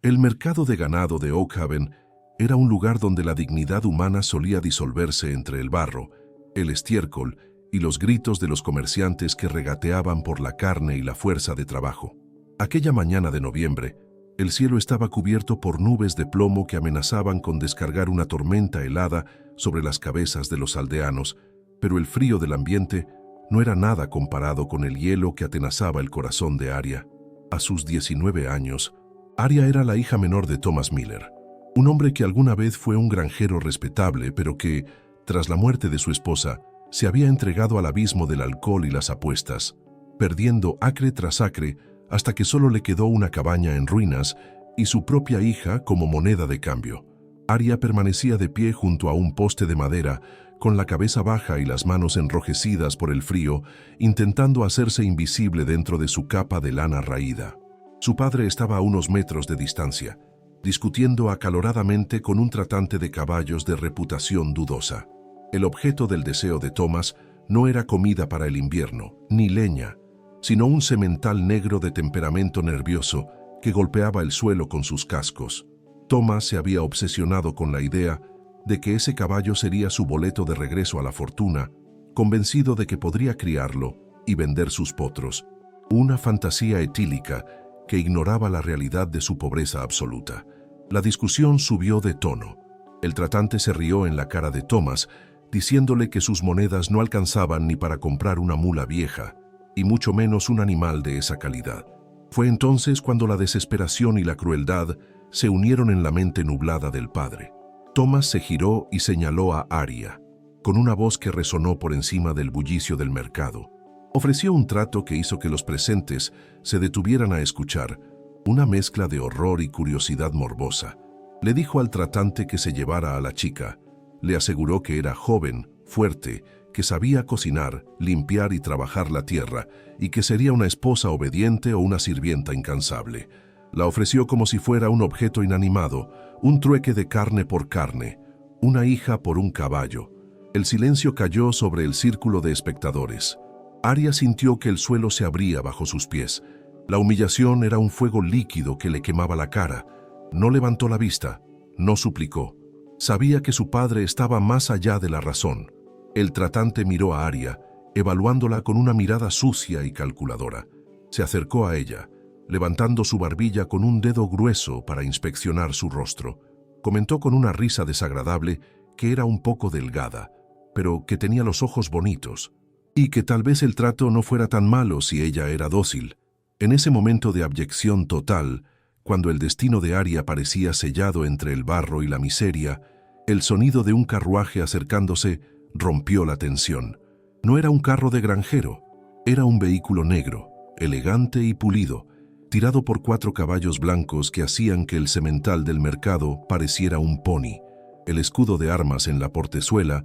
El mercado de ganado de Oakhaven era un lugar donde la dignidad humana solía disolverse entre el barro, el estiércol y los gritos de los comerciantes que regateaban por la carne y la fuerza de trabajo. Aquella mañana de noviembre, el cielo estaba cubierto por nubes de plomo que amenazaban con descargar una tormenta helada sobre las cabezas de los aldeanos, pero el frío del ambiente no era nada comparado con el hielo que atenazaba el corazón de Aria. A sus 19 años, Aria era la hija menor de Thomas Miller, un hombre que alguna vez fue un granjero respetable, pero que, tras la muerte de su esposa, se había entregado al abismo del alcohol y las apuestas, perdiendo acre tras acre hasta que solo le quedó una cabaña en ruinas y su propia hija como moneda de cambio. Aria permanecía de pie junto a un poste de madera, con la cabeza baja y las manos enrojecidas por el frío, intentando hacerse invisible dentro de su capa de lana raída. Su padre estaba a unos metros de distancia, discutiendo acaloradamente con un tratante de caballos de reputación dudosa. El objeto del deseo de Thomas no era comida para el invierno, ni leña, sino un semental negro de temperamento nervioso que golpeaba el suelo con sus cascos. Thomas se había obsesionado con la idea de que ese caballo sería su boleto de regreso a la fortuna, convencido de que podría criarlo y vender sus potros, una fantasía etílica que ignoraba la realidad de su pobreza absoluta. La discusión subió de tono. El tratante se rió en la cara de Thomas, diciéndole que sus monedas no alcanzaban ni para comprar una mula vieja, y mucho menos un animal de esa calidad. Fue entonces cuando la desesperación y la crueldad se unieron en la mente nublada del padre. Thomas se giró y señaló a Aria, con una voz que resonó por encima del bullicio del mercado. Ofreció un trato que hizo que los presentes se detuvieran a escuchar, una mezcla de horror y curiosidad morbosa. Le dijo al tratante que se llevara a la chica. Le aseguró que era joven, fuerte, que sabía cocinar, limpiar y trabajar la tierra, y que sería una esposa obediente o una sirvienta incansable. La ofreció como si fuera un objeto inanimado, un trueque de carne por carne, una hija por un caballo. El silencio cayó sobre el círculo de espectadores. Aria sintió que el suelo se abría bajo sus pies. La humillación era un fuego líquido que le quemaba la cara. No levantó la vista, no suplicó. Sabía que su padre estaba más allá de la razón. El tratante miró a Aria, evaluándola con una mirada sucia y calculadora. Se acercó a ella, levantando su barbilla con un dedo grueso para inspeccionar su rostro. Comentó con una risa desagradable que era un poco delgada, pero que tenía los ojos bonitos, y que tal vez el trato no fuera tan malo si ella era dócil. En ese momento de abyección total, cuando el destino de Aria parecía sellado entre el barro y la miseria, el sonido de un carruaje acercándose rompió la tensión. No era un carro de granjero, era un vehículo negro, elegante y pulido, tirado por 4 caballos blancos que hacían que el semental del mercado pareciera un pony. El escudo de armas en la portezuela,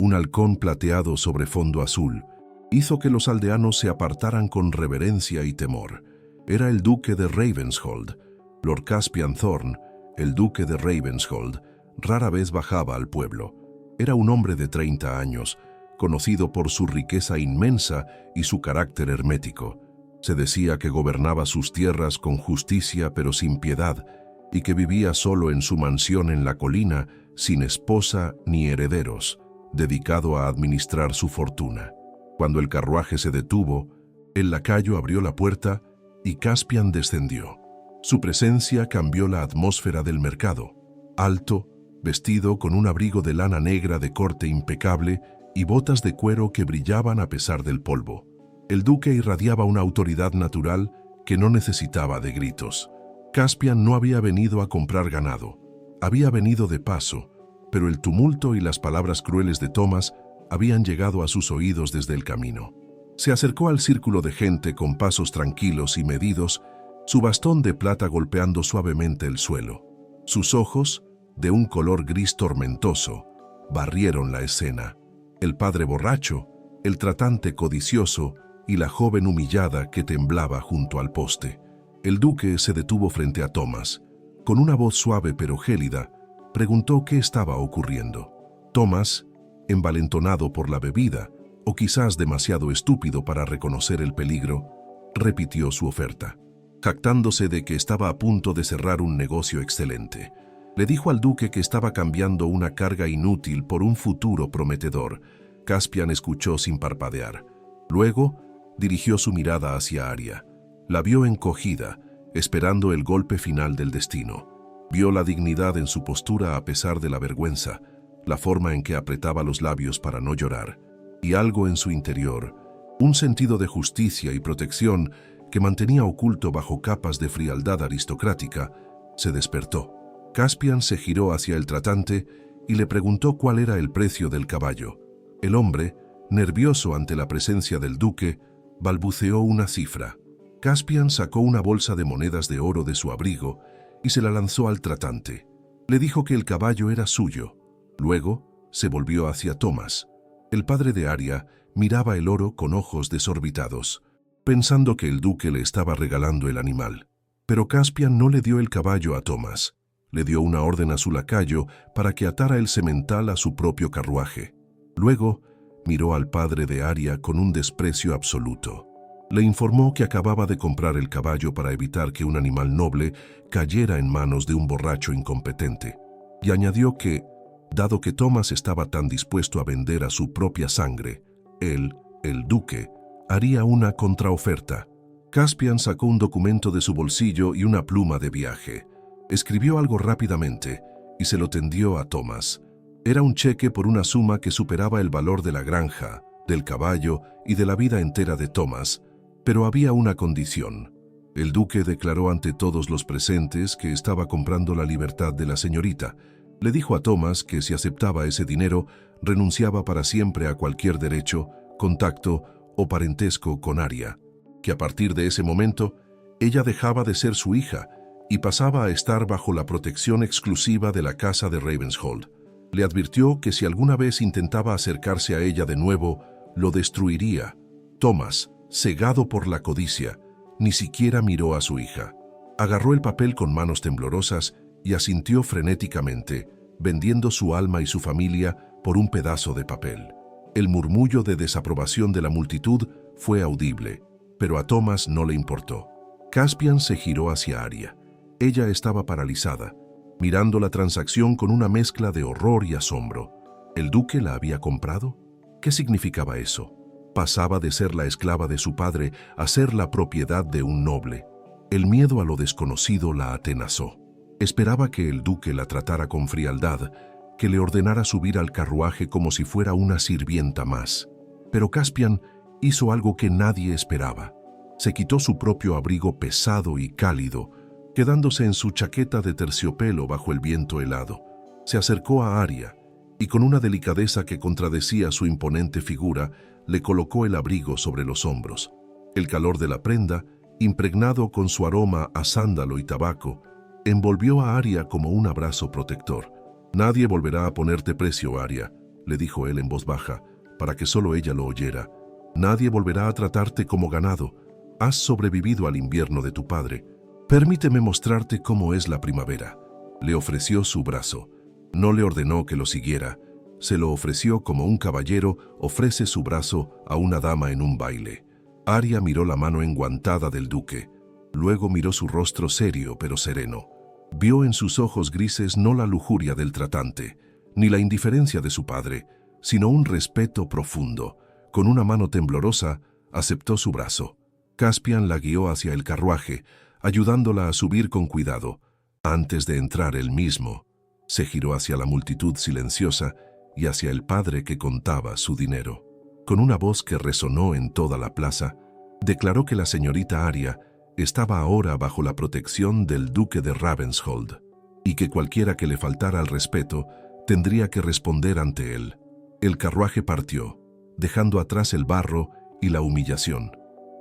un halcón plateado sobre fondo azul, hizo que los aldeanos se apartaran con reverencia y temor. Era el duque de Ravenshold. Lord Caspian Thorne, el duque de Ravenshold, rara vez bajaba al pueblo. Era un hombre de 30 años, conocido por su riqueza inmensa y su carácter hermético. Se decía que gobernaba sus tierras con justicia pero sin piedad, y que vivía solo en su mansión en la colina, sin esposa ni herederos, dedicado a administrar su fortuna. Cuando el carruaje se detuvo, el lacayo abrió la puerta y Caspian descendió. Su presencia cambió la atmósfera del mercado. Alto, vestido con un abrigo de lana negra de corte impecable y botas de cuero que brillaban a pesar del polvo. El duque irradiaba una autoridad natural que no necesitaba de gritos. Caspian no había venido a comprar ganado. Había venido de paso, pero el tumulto y las palabras crueles de Thomas habían llegado a sus oídos desde el camino. Se acercó al círculo de gente con pasos tranquilos y medidos, su bastón de plata golpeando suavemente el suelo. Sus ojos, de un color gris tormentoso, barrieron la escena. El padre borracho, el tratante codicioso y la joven humillada que temblaba junto al poste. El duque se detuvo frente a Thomas. Con una voz suave pero gélida, preguntó qué estaba ocurriendo. Thomas, envalentonado por la bebida, o quizás demasiado estúpido para reconocer el peligro, repitió su oferta. jactándose de que estaba a punto de cerrar un negocio excelente. Le dijo al duque que estaba cambiando una carga inútil por un futuro prometedor. Caspian escuchó sin parpadear. Luego, dirigió su mirada hacia Arya. La vio encogida, esperando el golpe final del destino. Vio la dignidad en su postura a pesar de la vergüenza, la forma en que apretaba los labios para no llorar, y algo en su interior, un sentido de justicia y protección que mantenía oculto bajo capas de frialdad aristocrática, se despertó. Caspian se giró hacia el tratante y le preguntó cuál era el precio del caballo. El hombre, nervioso ante la presencia del duque, balbuceó una cifra. Caspian sacó una bolsa de monedas de oro de su abrigo y se la lanzó al tratante. Le dijo que el caballo era suyo. Luego se volvió hacia Thomas. El padre de Arya miraba el oro con ojos desorbitados, pensando que el duque le estaba regalando el animal. Pero Caspian no le dio el caballo a Thomas. Le dio una orden a su lacayo para que atara el semental a su propio carruaje. Luego miró al padre de Arya con un desprecio absoluto. Le informó que acababa de comprar el caballo para evitar que un animal noble cayera en manos de un borracho incompetente, y añadió que, dado que Thomas estaba tan dispuesto a vender a su propia sangre, él, el duque, haría una contraoferta. Caspian sacó un documento de su bolsillo y una pluma de viaje. Escribió algo rápidamente y se lo tendió a Thomas. Era un cheque por una suma que superaba el valor de la granja, del caballo y de la vida entera de Thomas, pero había una condición. El duque declaró ante todos los presentes que estaba comprando la libertad de la señorita. Le dijo a Thomas que si aceptaba ese dinero, renunciaba para siempre a cualquier derecho, contacto o parentesco con Arya, que a partir de ese momento, ella dejaba de ser su hija y pasaba a estar bajo la protección exclusiva de la casa de Ravenshold. Le advirtió que si alguna vez intentaba acercarse a ella de nuevo, lo destruiría. Thomas, cegado por la codicia, ni siquiera miró a su hija. Agarró el papel con manos temblorosas y asintió frenéticamente, vendiendo su alma y su familia por un pedazo de papel. El murmullo de desaprobación de la multitud fue audible, pero a Thomas no le importó. Caspian se giró hacia Arya. Ella estaba paralizada, mirando la transacción con una mezcla de horror y asombro. ¿El duque la había comprado? ¿Qué significaba eso? Pasaba de ser la esclava de su padre a ser la propiedad de un noble. El miedo a lo desconocido la atenazó. Esperaba que el duque la tratara con frialdad, que le ordenara subir al carruaje como si fuera una sirvienta más. Pero Caspian hizo algo que nadie esperaba. Se quitó su propio abrigo pesado y cálido, quedándose en su chaqueta de terciopelo bajo el viento helado. Se acercó a Arya y con una delicadeza que contradecía su imponente figura, le colocó el abrigo sobre los hombros. El calor de la prenda, impregnado con su aroma a sándalo y tabaco, envolvió a Arya como un abrazo protector. «Nadie volverá a ponerte precio, Arya», le dijo él en voz baja, para que solo ella lo oyera. «Nadie volverá a tratarte como ganado. Has sobrevivido al invierno de tu padre. Permíteme mostrarte cómo es la primavera». Le ofreció su brazo. No le ordenó que lo siguiera. Se lo ofreció como un caballero ofrece su brazo a una dama en un baile. Arya miró la mano enguantada del duque. Luego miró su rostro serio pero sereno. Vio en sus ojos grises no la lujuria del tratante, ni la indiferencia de su padre, sino un respeto profundo. Con una mano temblorosa, aceptó su brazo. Caspian la guió hacia el carruaje, ayudándola a subir con cuidado. Antes de entrar él mismo, se giró hacia la multitud silenciosa y hacia el padre que contaba su dinero. Con una voz que resonó en toda la plaza, declaró que la señorita Arya estaba ahora bajo la protección del duque de Ravenshold y que cualquiera que le faltara al respeto tendría que responder ante él. El carruaje partió, dejando atrás el barro y la humillación.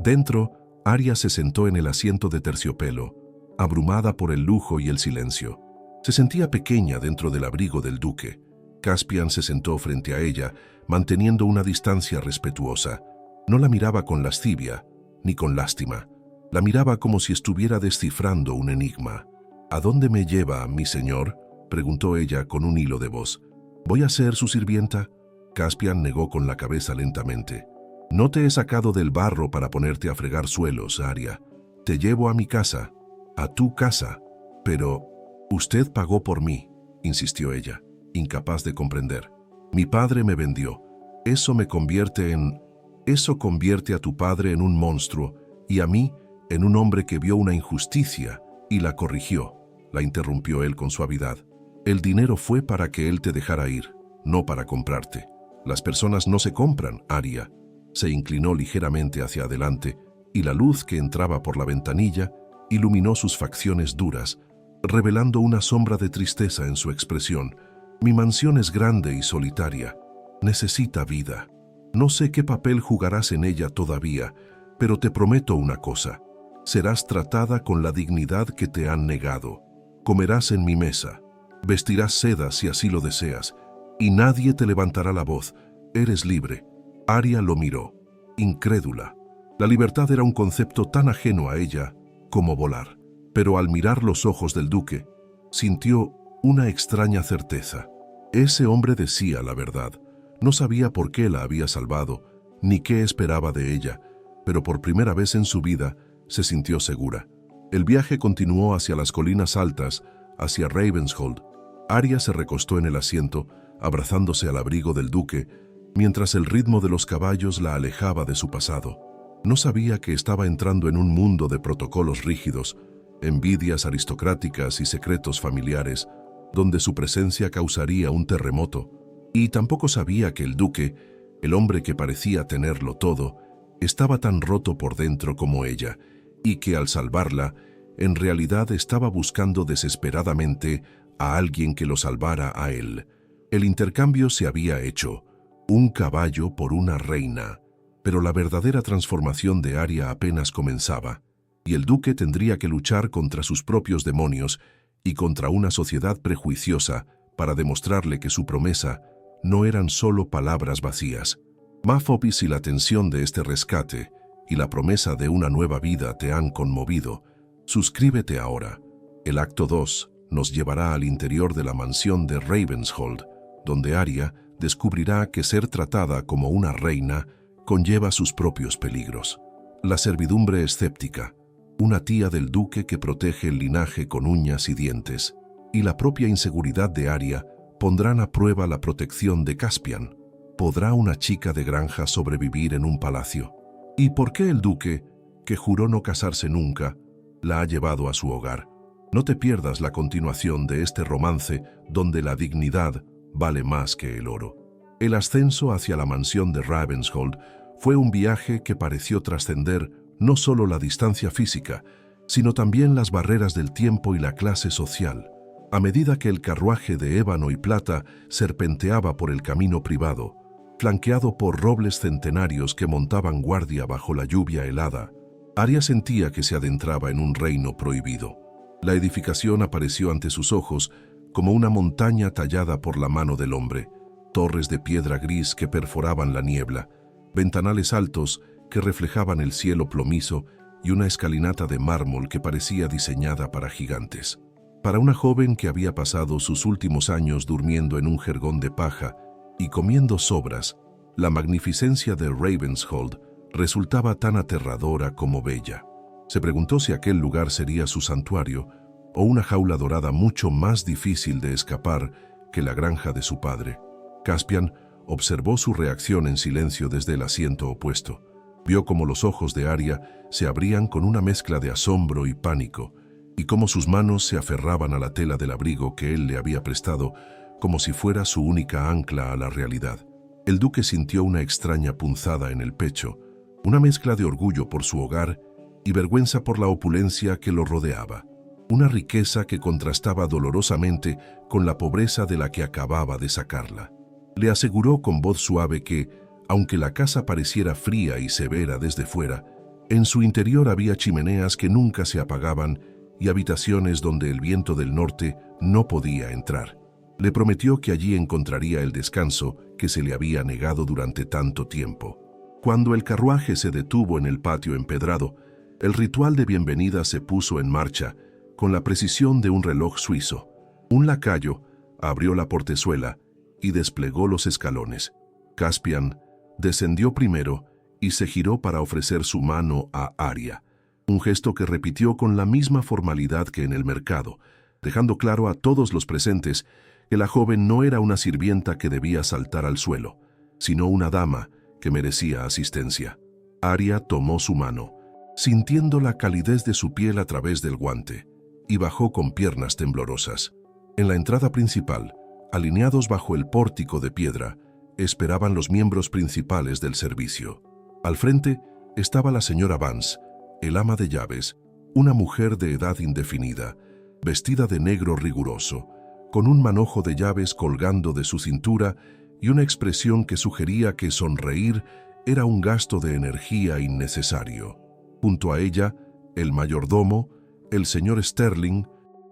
Dentro, Arya se sentó en el asiento de terciopelo, abrumada por el lujo y el silencio. Se sentía pequeña dentro del abrigo del duque. Caspian se sentó frente a ella, manteniendo una distancia respetuosa. No la miraba con lascivia, ni con lástima. La miraba como si estuviera descifrando un enigma. «¿A dónde me lleva, mi señor?», preguntó ella con un hilo de voz. «¿Voy a ser su sirvienta?». Caspian negó con la cabeza lentamente. «No te he sacado del barro para ponerte a fregar suelos, Arya. Te llevo a mi casa, a tu casa. Pero usted pagó por mí, insistió ella, incapaz de comprender. Mi padre me vendió. Eso convierte a tu padre en un monstruo y a mí en un hombre que vio una injusticia y la corrigió, la interrumpió él con suavidad. El dinero fue para que él te dejara ir, no para comprarte. Las personas no se compran, Aria. Se inclinó ligeramente hacia adelante y la luz que entraba por la ventanilla iluminó sus facciones duras, revelando una sombra de tristeza en su expresión. Mi mansión es grande y solitaria. Necesita vida. No sé qué papel jugarás en ella todavía, pero te prometo una cosa. Serás tratada con la dignidad que te han negado. Comerás en mi mesa. Vestirás seda si así lo deseas, y nadie te levantará la voz. Eres libre. Aria lo miró, incrédula. La libertad era un concepto tan ajeno a ella como volar. Pero al mirar los ojos del duque, sintió una extraña certeza. Ese hombre decía la verdad. No sabía por qué la había salvado, ni qué esperaba de ella, pero por primera vez en su vida se sintió segura. El viaje continuó hacia las colinas altas, hacia Ravenshold. Aria se recostó en el asiento, abrazándose al abrigo del duque, mientras el ritmo de los caballos la alejaba de su pasado. No sabía que estaba entrando en un mundo de protocolos rígidos, envidias aristocráticas y secretos familiares, donde su presencia causaría un terremoto. Y tampoco sabía que el duque, el hombre que parecía tenerlo todo, estaba tan roto por dentro como ella, y que al salvarla, en realidad estaba buscando desesperadamente a alguien que lo salvara a él. El intercambio se había hecho, un caballo por una reina, pero la verdadera transformación de Aria apenas comenzaba, y el duque tendría que luchar contra sus propios demonios y contra una sociedad prejuiciosa para demostrarle que su promesa no eran solo palabras vacías. Maphopis, y la tensión de este rescate y la promesa de una nueva vida te han conmovido. Suscríbete ahora. El acto 2 nos llevará al interior de la mansión de Ravenshold, donde Aria descubrirá que ser tratada como una reina conlleva sus propios peligros. La servidumbre escéptica, una tía del duque que protege el linaje con uñas y dientes, y la propia inseguridad de Aria pondrán a prueba la protección de Caspian. ¿Podrá una chica de granja sobrevivir en un palacio? ¿Y por qué el duque, que juró no casarse nunca, la ha llevado a su hogar? No te pierdas la continuación de este romance donde la dignidad vale más que el oro. El ascenso hacia la mansión de Ravenshold fue un viaje que pareció trascender no solo la distancia física, sino también las barreras del tiempo y la clase social. A medida que el carruaje de ébano y plata serpenteaba por el camino privado, flanqueado por robles centenarios que montaban guardia bajo la lluvia helada, Aria sentía que se adentraba en un reino prohibido. La edificación apareció ante sus ojos como una montaña tallada por la mano del hombre, torres de piedra gris que perforaban la niebla, ventanales altos que reflejaban el cielo plomizo y una escalinata de mármol que parecía diseñada para gigantes. Para una joven que había pasado sus últimos años durmiendo en un jergón de paja y comiendo sobras, la magnificencia de Ravenshold resultaba tan aterradora como bella. Se preguntó si aquel lugar sería su santuario o una jaula dorada mucho más difícil de escapar que la granja de su padre. Caspian observó su reacción en silencio desde el asiento opuesto. Vio cómo los ojos de Aria se abrían con una mezcla de asombro y pánico, y cómo sus manos se aferraban a la tela del abrigo que él le había prestado, como si fuera su única ancla a la realidad. El duque sintió una extraña punzada en el pecho, una mezcla de orgullo por su hogar y vergüenza por la opulencia que lo rodeaba, una riqueza que contrastaba dolorosamente con la pobreza de la que acababa de sacarla. Le aseguró con voz suave que, aunque la casa pareciera fría y severa desde fuera, en su interior había chimeneas que nunca se apagaban y habitaciones donde el viento del norte no podía entrar. Le prometió que allí encontraría el descanso que se le había negado durante tanto tiempo. Cuando el carruaje se detuvo en el patio empedrado, el ritual de bienvenida se puso en marcha con la precisión de un reloj suizo. Un lacayo abrió la portezuela y desplegó los escalones. Caspian descendió primero y se giró para ofrecer su mano a Aria. un gesto que repitió con la misma formalidad que en el mercado, dejando claro a todos los presentes que la joven no era una sirvienta que debía saltar al suelo, sino una dama que merecía asistencia. Aria tomó su mano, sintiendo la calidez de su piel a través del guante, y bajó con piernas temblorosas. En la entrada principal, alineados bajo el pórtico de piedra, esperaban los miembros principales del servicio. Al frente estaba la señora Vance, el ama de llaves, una mujer de edad indefinida, vestida de negro riguroso, con un manojo de llaves colgando de su cintura y una expresión que sugería que sonreír era un gasto de energía innecesario. Junto a ella, el mayordomo, el señor Sterling,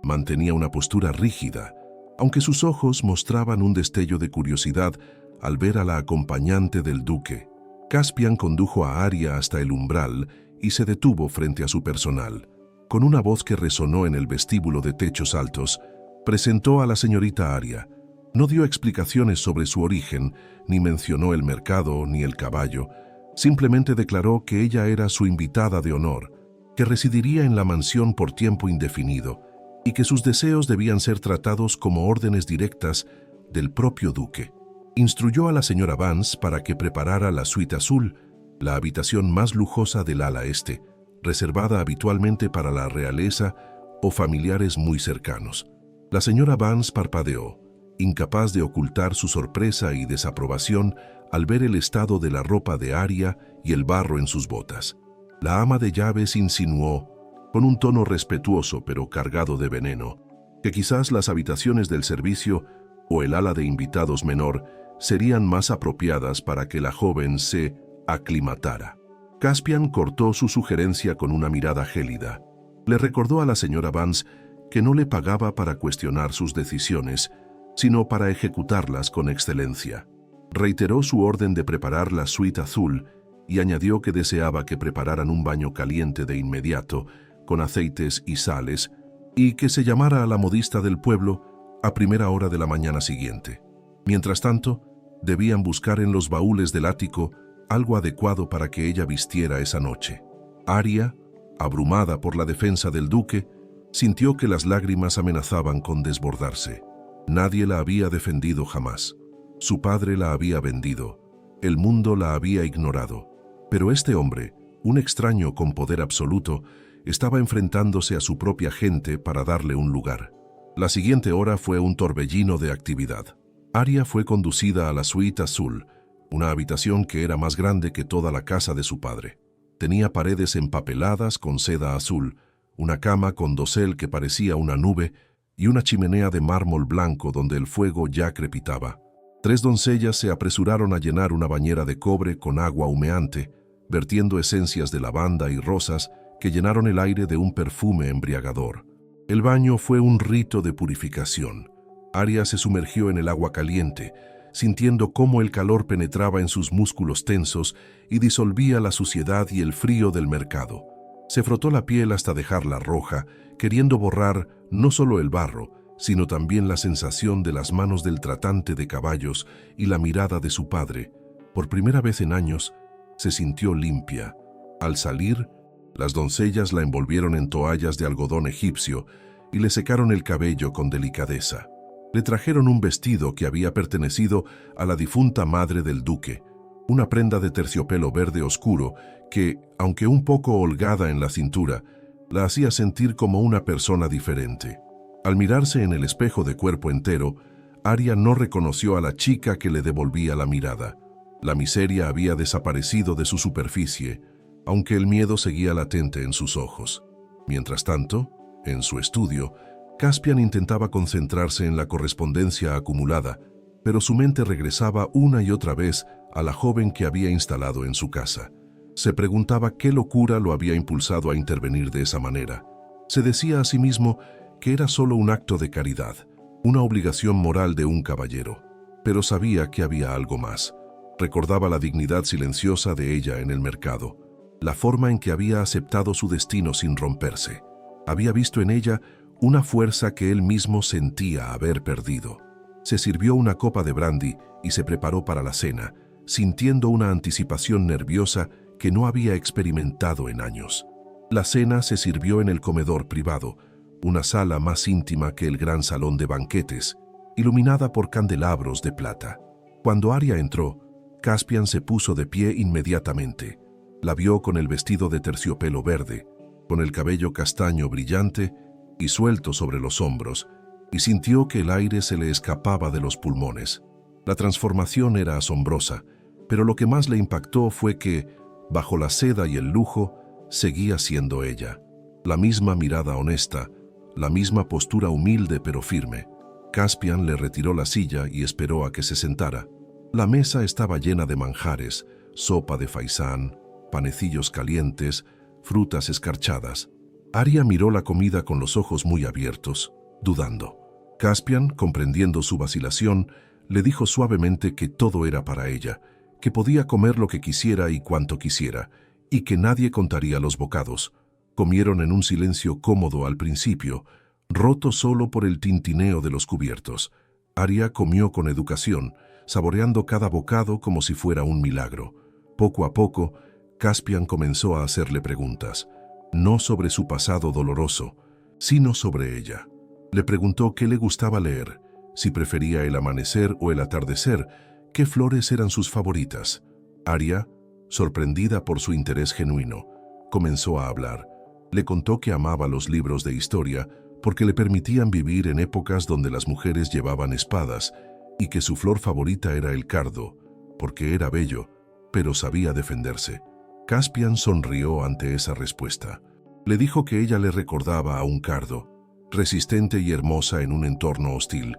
mantenía una postura rígida, aunque sus ojos mostraban un destello de curiosidad al ver a la acompañante del duque. Caspian condujo a Aria hasta el umbral y se detuvo frente a su personal. Con una voz que resonó en el vestíbulo de techos altos, presentó a la señorita Aria. No dio explicaciones sobre su origen, ni mencionó el mercado ni el caballo. Simplemente declaró que ella era su invitada de honor, que residiría en la mansión por tiempo indefinido y que sus deseos debían ser tratados como órdenes directas del propio duque. Instruyó a la señora Vance para que preparara la suite azul, la habitación más lujosa del ala este, reservada habitualmente para la realeza o familiares muy cercanos. La señora Vance parpadeó, incapaz de ocultar su sorpresa y desaprobación al ver el estado de la ropa de Aria y el barro en sus botas. La ama de llaves insinuó, con un tono respetuoso pero cargado de veneno, que quizás las habitaciones del servicio o el ala de invitados menor serían más apropiadas para que la joven se aclimatara. Caspian cortó su sugerencia con una mirada gélida. Le recordó a la señora Vance que no le pagaba para cuestionar sus decisiones, sino para ejecutarlas con excelencia. Reiteró su orden de preparar la suite azul y añadió que deseaba que prepararan un baño caliente de inmediato, con aceites y sales, y que se llamara a la modista del pueblo a primera hora de la mañana siguiente. Mientras tanto, debían buscar en los baúles del ático algo adecuado para que ella vistiera esa noche. Aria, abrumada por la defensa del duque, sintió que las lágrimas amenazaban con desbordarse. Nadie la había defendido jamás. Su padre la había vendido. El mundo la había ignorado. Pero este hombre, un extraño con poder absoluto, estaba enfrentándose a su propia gente para darle un lugar. La siguiente hora fue un torbellino de actividad. Aria fue conducida a la suite azul, una habitación que era más grande que toda la casa de su padre. Tenía paredes empapeladas con seda azul, una cama con dosel que parecía una nube y una chimenea de mármol blanco donde el fuego ya crepitaba. 3 doncellas se apresuraron a llenar una bañera de cobre con agua humeante, vertiendo esencias de lavanda y rosas que llenaron el aire de un perfume embriagador. El baño fue un rito de purificación. Aria se sumergió en el agua caliente, sintiendo cómo el calor penetraba en sus músculos tensos y disolvía la suciedad y el frío del mercado. Se frotó la piel hasta dejarla roja, queriendo borrar no solo el barro, sino también la sensación de las manos del tratante de caballos y la mirada de su padre. Por primera vez en años, se sintió limpia. Al salir, las doncellas la envolvieron en toallas de algodón egipcio y le secaron el cabello con delicadeza. Le trajeron un vestido que había pertenecido a la difunta madre del duque, una prenda de terciopelo verde oscuro que, aunque un poco holgada en la cintura, la hacía sentir como una persona diferente. Al mirarse en el espejo de cuerpo entero, Aria no reconoció a la chica que le devolvía la mirada. La miseria había desaparecido de su superficie, aunque el miedo seguía latente en sus ojos. Mientras tanto, en su estudio, Caspian intentaba concentrarse en la correspondencia acumulada, pero su mente regresaba una y otra vez a la joven que había instalado en su casa. Se preguntaba qué locura lo había impulsado a intervenir de esa manera. Se decía a sí mismo que era solo un acto de caridad, una obligación moral de un caballero, pero sabía que había algo más. Recordaba la dignidad silenciosa de ella en el mercado, la forma en que había aceptado su destino sin romperse. Había visto en ella una fuerza que él mismo sentía haber perdido. Se sirvió una copa de brandy y se preparó para la cena, sintiendo una anticipación nerviosa que no había experimentado en años. La cena se sirvió en el comedor privado, una sala más íntima que el gran salón de banquetes, iluminada por candelabros de plata. Cuando Arya entró, Caspian se puso de pie inmediatamente. La vio con el vestido de terciopelo verde, con el cabello castaño brillante y suelto sobre los hombros, y sintió que el aire se le escapaba de los pulmones. La transformación era asombrosa, pero lo que más le impactó fue que, bajo la seda y el lujo, seguía siendo ella. La misma mirada honesta, la misma postura humilde pero firme. Caspian le retiró la silla y esperó a que se sentara. La mesa estaba llena de manjares, sopa de faisán, panecillos calientes, frutas escarchadas. Arya miró la comida con los ojos muy abiertos, dudando. Caspian, comprendiendo su vacilación, le dijo suavemente que todo era para ella, que podía comer lo que quisiera y cuanto quisiera, y que nadie contaría los bocados. Comieron en un silencio cómodo al principio, roto solo por el tintineo de los cubiertos. Arya comió con educación, saboreando cada bocado como si fuera un milagro. Poco a poco, Caspian comenzó a hacerle preguntas, no sobre su pasado doloroso, sino sobre ella. Le preguntó qué le gustaba leer, si prefería el amanecer o el atardecer, qué flores eran sus favoritas. Arya, sorprendida por su interés genuino, comenzó a hablar. Le contó que amaba los libros de historia porque le permitían vivir en épocas donde las mujeres llevaban espadas y que su flor favorita era el cardo, porque era bello, pero sabía defenderse. Caspian sonrió ante esa respuesta. Le dijo que ella le recordaba a un cardo, resistente y hermosa en un entorno hostil.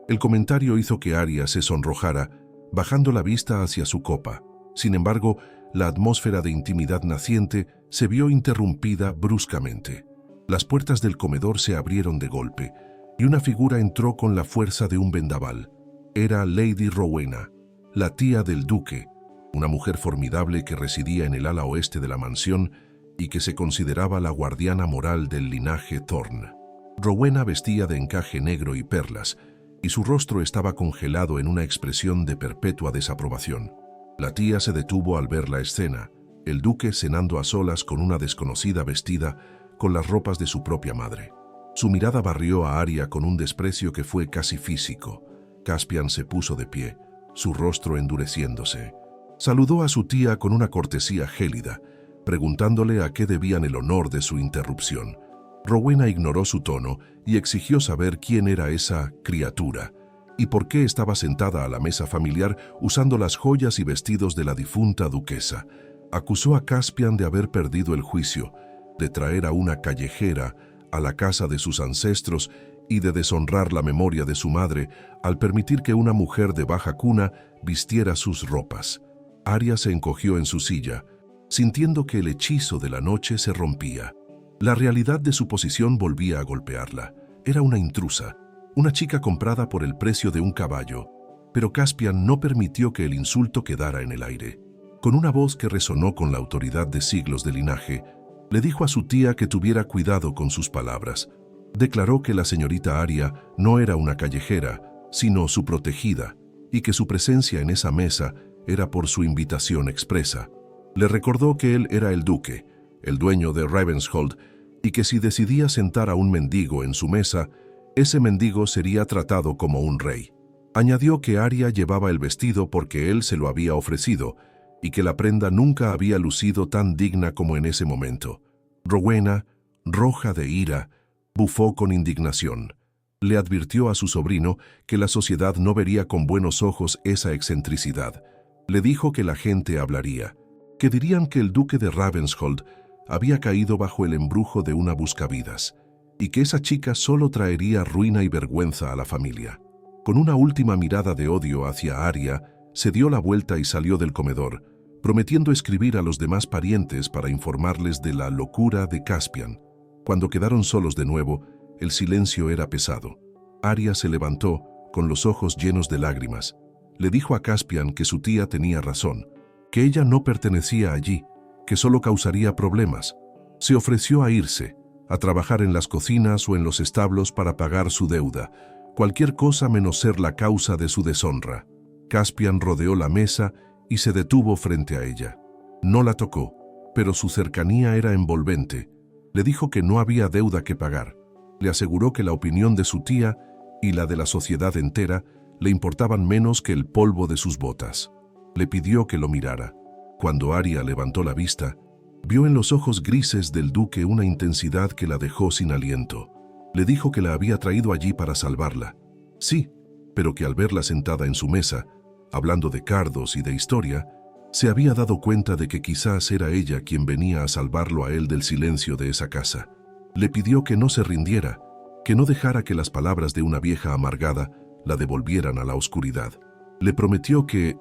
El comentario hizo que Arya se sonrojara, bajando la vista hacia su copa. Sin embargo, la atmósfera de intimidad naciente se vio interrumpida bruscamente. Las puertas del comedor se abrieron de golpe, y una figura entró con la fuerza de un vendaval. Era Lady Rowena, la tía del duque, una mujer formidable que residía en el ala oeste de la mansión y que se consideraba la guardiana moral del linaje Thorne. Rowena vestía de encaje negro y perlas, y su rostro estaba congelado en una expresión de perpetua desaprobación. La tía se detuvo al ver la escena, el duque cenando a solas con una desconocida vestida con las ropas de su propia madre. Su mirada barrió a Arya con un desprecio que fue casi físico. Caspian se puso de pie, su rostro endureciéndose. Saludó a su tía con una cortesía gélida, preguntándole a qué debían el honor de su interrupción. Rowena ignoró su tono y exigió saber quién era esa criatura y por qué estaba sentada a la mesa familiar usando las joyas y vestidos de la difunta duquesa. Acusó a Caspian de haber perdido el juicio, de traer a una callejera a la casa de sus ancestros y de deshonrar la memoria de su madre al permitir que una mujer de baja cuna vistiera sus ropas. Arya se encogió en su silla, sintiendo que el hechizo de la noche se rompía. La realidad de su posición volvía a golpearla. Era una intrusa, una chica comprada por el precio de un caballo, pero Caspian no permitió que el insulto quedara en el aire. Con una voz que resonó con la autoridad de siglos de linaje, le dijo a su tía que tuviera cuidado con sus palabras. Declaró que la señorita Arya no era una callejera, sino su protegida, y que su presencia en esa mesa era por su invitación expresa. Le recordó que él era el duque, el dueño de Ravenshold, y que si decidía sentar a un mendigo en su mesa, ese mendigo sería tratado como un rey. Añadió que Arya llevaba el vestido porque él se lo había ofrecido, y que la prenda nunca había lucido tan digna como en ese momento. Rowena, roja de ira, bufó con indignación. Le advirtió a su sobrino que la sociedad no vería con buenos ojos esa excentricidad. Le dijo que la gente hablaría, que dirían que el duque de Ravenshold había caído bajo el embrujo de una buscavidas, y que esa chica solo traería ruina y vergüenza a la familia. Con una última mirada de odio hacia Arya, se dio la vuelta y salió del comedor, prometiendo escribir a los demás parientes para informarles de la locura de Caspian. Cuando quedaron solos de nuevo, el silencio era pesado. Arya se levantó, con los ojos llenos de lágrimas. Le dijo a Caspian que su tía tenía razón, que ella no pertenecía allí, que solo causaría problemas. Se ofreció a irse, a trabajar en las cocinas o en los establos para pagar su deuda, cualquier cosa menos ser la causa de su deshonra. Caspian rodeó la mesa y se detuvo frente a ella. No la tocó, pero su cercanía era envolvente, Le dijo que no había deuda que pagar. Le aseguró que la opinión de su tía y la de la sociedad entera le importaban menos que el polvo de sus botas. Le pidió que lo mirara. Cuando Arya levantó la vista, vio en los ojos grises del duque una intensidad que la dejó sin aliento. Le dijo que la había traído allí para salvarla. Sí, pero que al verla sentada en su mesa, hablando de cardos y de historia, se había dado cuenta de que quizás era ella quien venía a salvarlo a él del silencio de esa casa. Le pidió que no se rindiera, que no dejara que las palabras de una vieja amargada la devolvieran a la oscuridad. Le prometió que,